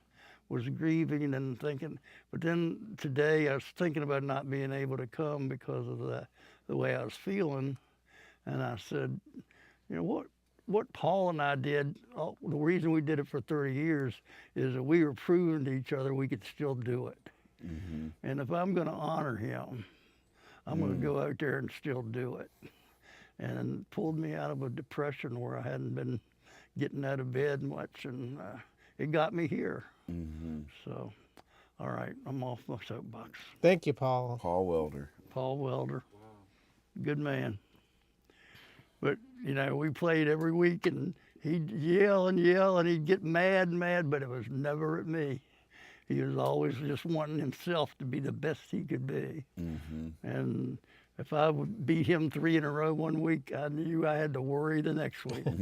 was grieving and thinking. But then today I was thinking about not being able to come because of the way I was feeling. And I said, you know, what Paul and I did, the reason we did it for 30 years is that we were proving to each other we could still do it. And if I'm going to honor him, I'm going to go out there and still do it. And pulled me out of a depression where I hadn't been getting out of bed much, and it got me here. So, all right, I'm off my soapbox. Thank you, Paul. Paul Welder. Paul Welder. Good man. But, you know, we played every week, and he'd yell and yell, and he'd get mad, but it was never at me. He was always just wanting himself to be the best he could be. And if I would beat him 3 in a row one week, I knew I had to worry the next week. He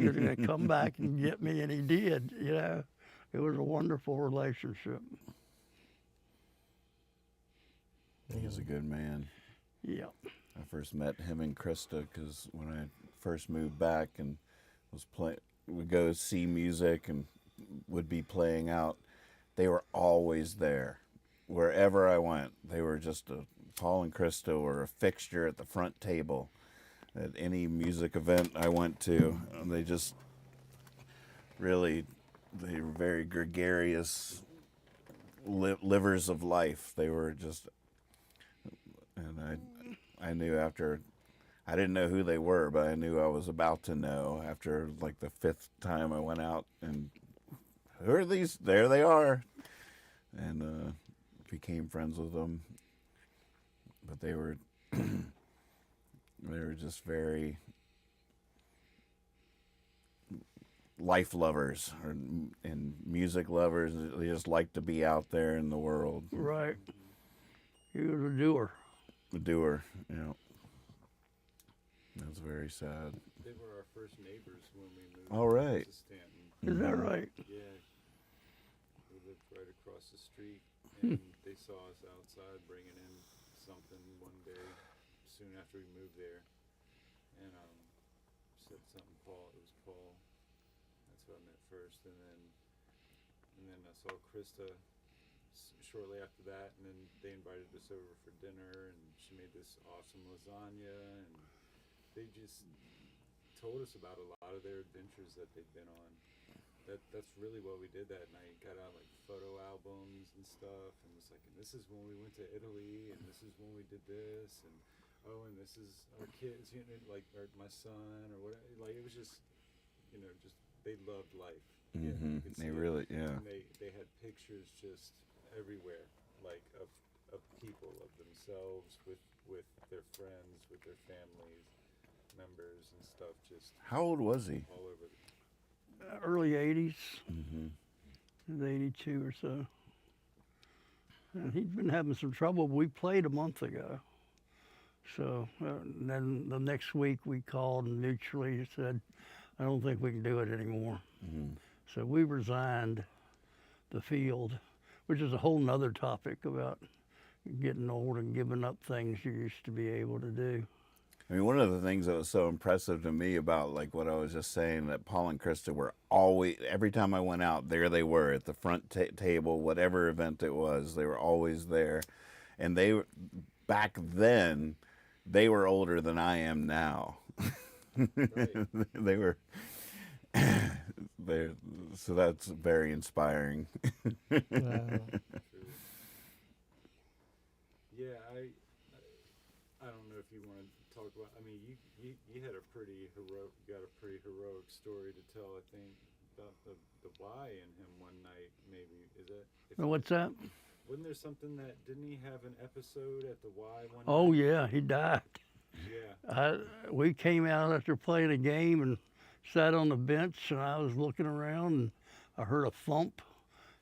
was going to come back and get me, and he did, you know. It was a wonderful relationship. He's a good man. Yeah. I first met him and Krista because when I first moved back and would go see music and would be playing out, they were always there. Wherever I went, they were just Paul and Krista were a fixture at the front table at any music event I went to. And they were very gregarious livers of life. They were just, and I knew after, I didn't know who they were, but I knew I was about to know after like the 5th time I went out, and who are these? There they are. And became friends with them. But they were just very, life lovers and music lovers. They just like to be out there in the world. Right. He was a doer. The doer, That's very sad. They were our first neighbors when we moved All right. to Stanton. Is that right? Yeah. We lived right across the street, and they saw us outside bringing in something one day soon after we moved there, and said something. Paul, it was Paul. That's who I met first, and then I saw Krista shortly after that, and then they invited us over for dinner, and she made this awesome lasagna, and they just told us about a lot of their adventures that they'd been on. That's really what we did that night. Got out like photo albums and stuff, and was like, and this is when we went to Italy, and this is when we did this, and and this is our kids, like my son or whatever. Like it was just, just they loved life. Yeah, you could see They it. really, yeah. And they had pictures just everywhere, like of people, of themselves with their friends, with their families, members and stuff, just How old was he? all over. Early 80s. He was 82 or so. And he'd been having some trouble. We played a month ago. So then the next week we called and mutually said, I don't think we can do it anymore. So we resigned the field, which is a whole nother topic about getting old and giving up things you used to be able to do. I mean, one of the things that was so impressive to me about like what I was just saying, that Paul and Krista were always, every time I went out, there they were at the front table, whatever event it was, they were always there. And they, back then, they were older than I am now. They were, so that's very inspiring. Wow. Yeah, I don't know if you want to talk about. I mean, you had a pretty heroic story to tell. I think about the Y in him one night. Maybe is that? What's that? Wasn't there something that didn't he have an episode at the Y one night? Oh yeah, he died. Yeah. We came out after playing a game and sat on the bench, and I was looking around, and I heard a thump,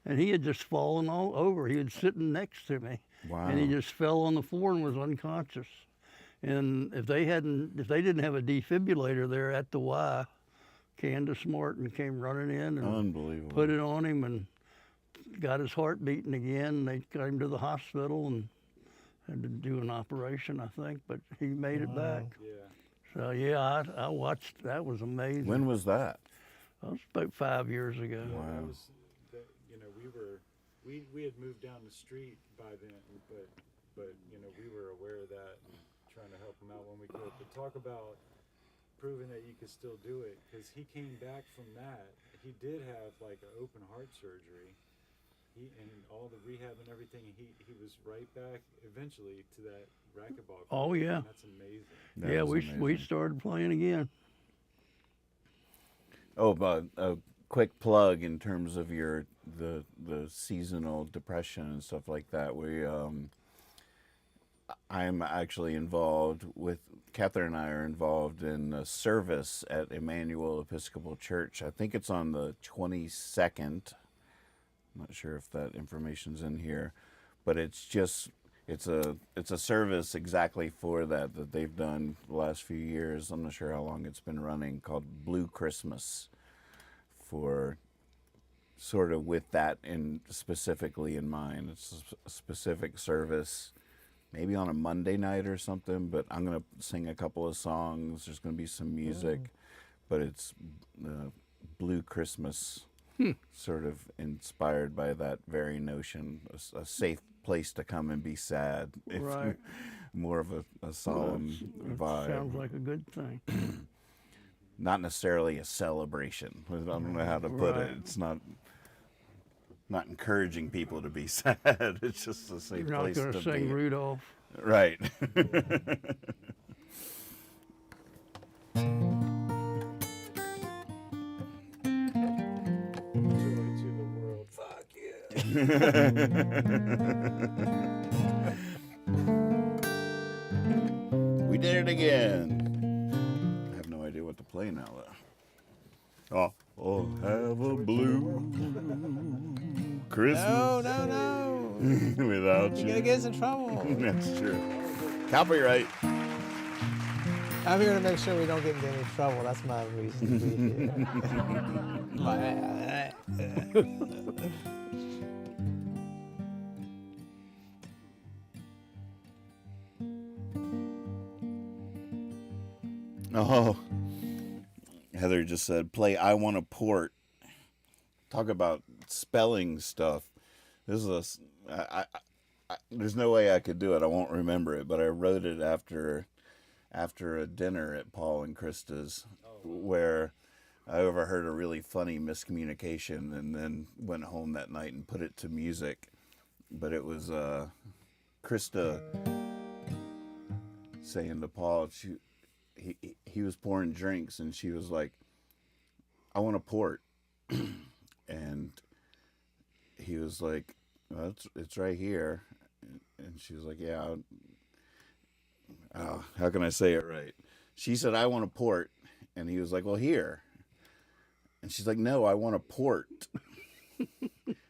and he had just fallen all over. He was sitting next to me, Wow. and he just fell on the floor and was unconscious. And if they didn't have a defibrillator there at the Y, Candace Martin came running in and Unbelievable. put it on him and got his heart beating again. They got him to the hospital and had to do an operation, I think, but he made it back. Yeah. So yeah, I watched. That was amazing. When was that? That was about 5 years ago. Wow. That was, we had moved down the street by then, but we were aware of that and trying to help him out when we could. But talk about proving that you could still do it, because he came back from that. He did have like an open heart surgery. And all the rehab and everything, he was right back eventually to that racquetball. Oh, career, yeah. and that's amazing. That Yeah, was we amazing. started playing again. Oh, but a quick plug in terms of the seasonal depression and stuff like that. I'm actually involved with, Catherine and I are involved in a service at Emmanuel Episcopal Church. I think it's on the 22nd. I'm not sure if that information's in here, but it's a service exactly for that they've done the last few years. I'm not sure how long it's been running, called Blue Christmas, for sort of with that specifically in mind. It's a specific service, maybe on a Monday night or something, but I'm going to sing a couple of songs. There's going to be some music, but it's Blue Christmas. Sort of inspired by that very notion, a safe place to come and be sad. Right. More of a solemn That vibe. sounds like a good thing. Not necessarily a celebration. I don't know how to put Right. it. It's not encouraging people to be sad. It's just a safe You're not place going to to sing be. Rudolph. Right. Joy to the world. Fuck yeah. We did it again. I have no idea what to play now, though. Oh. Christmas. No. Without You're you. gonna get us in trouble. That's true. Copyright. I'm here to make sure we don't get into any trouble. That's my reason to be here. Oh, Heather just said, play I Want a Port. Talk about spelling stuff. This is there's no way I could do it. I won't remember it, but I wrote it after a dinner at Paul and Krista's, where I overheard a really funny miscommunication and then went home that night and put it to music. But it was Krista saying to Paul, he was pouring drinks and she was like, I want a port. And he was like, well, it's right here. And she was like, yeah. How can I say it right? She said, I want a port. And he was like, well, here. And she's like, no, I want a port.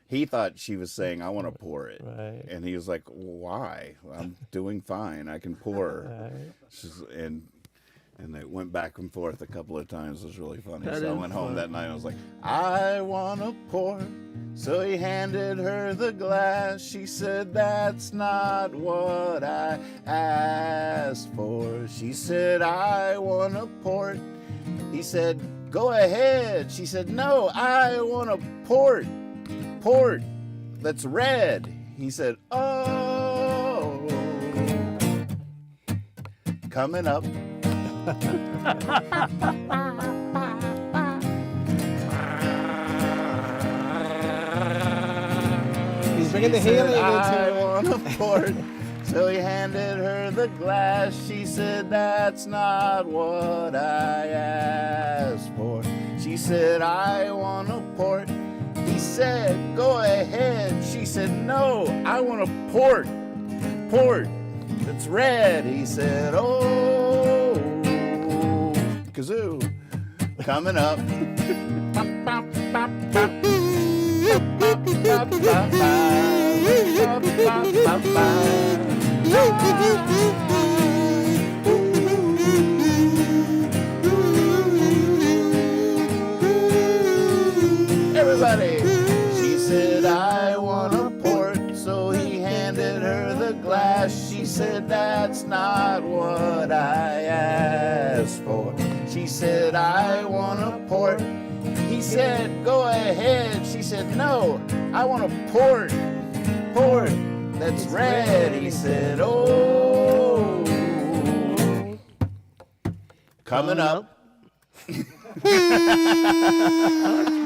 He thought she was saying, I want to pour it. Right. And he was like, why? I'm doing fine. I can pour. Right. And they went back and forth a couple of times. It was really funny. That So I is went home funny. that night and I was like, I want a pour. So he handed her the glass. She said, that's not what I asked for. She said, I want a port. He said, go ahead. She said, no, I want a port. Port that's red. He said, oh. Coming up. He's bringing the She said, helium I into it. want a port. So he handed her the glass. She said, that's not what I asked for. She said, I want a port. He said, go ahead. She said, no, I want a port. Port that's red. He said, oh, kazoo. Coming up. Everybody. She said, I want a port. So he handed her the glass. She said, that's not what I asked for. She said, I want a port. He said, go ahead. She said, no, I want a port. Port that's red. He said, oh. Coming up. That's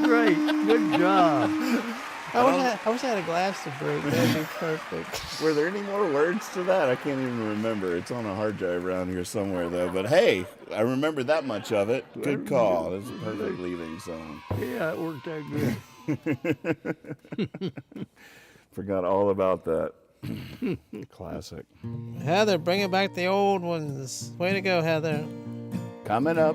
great. Good job. I wish I had a glass to break. That'd be perfect. Were there any more words to that? I can't even remember. It's on a hard drive around here somewhere, though. But hey, I remember that much of it. Good call. This is a perfect leaving song. Yeah, it worked out good. Forgot all about that. Classic. Heather, bringing back the old ones. Way to go, Heather. Coming up.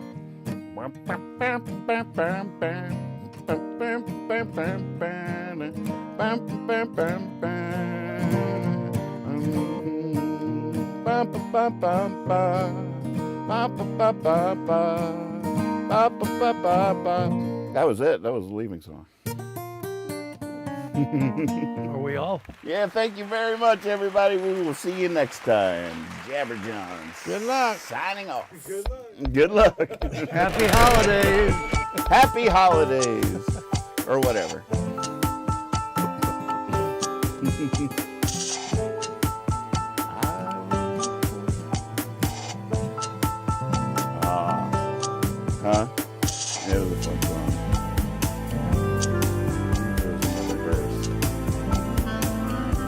That was it. That was the leaving song. Are we off? Yeah, thank you very much, everybody. We will see you next time. Jabber Johns. Good luck. Signing off. Good luck. Happy holidays. Happy holidays. Or whatever.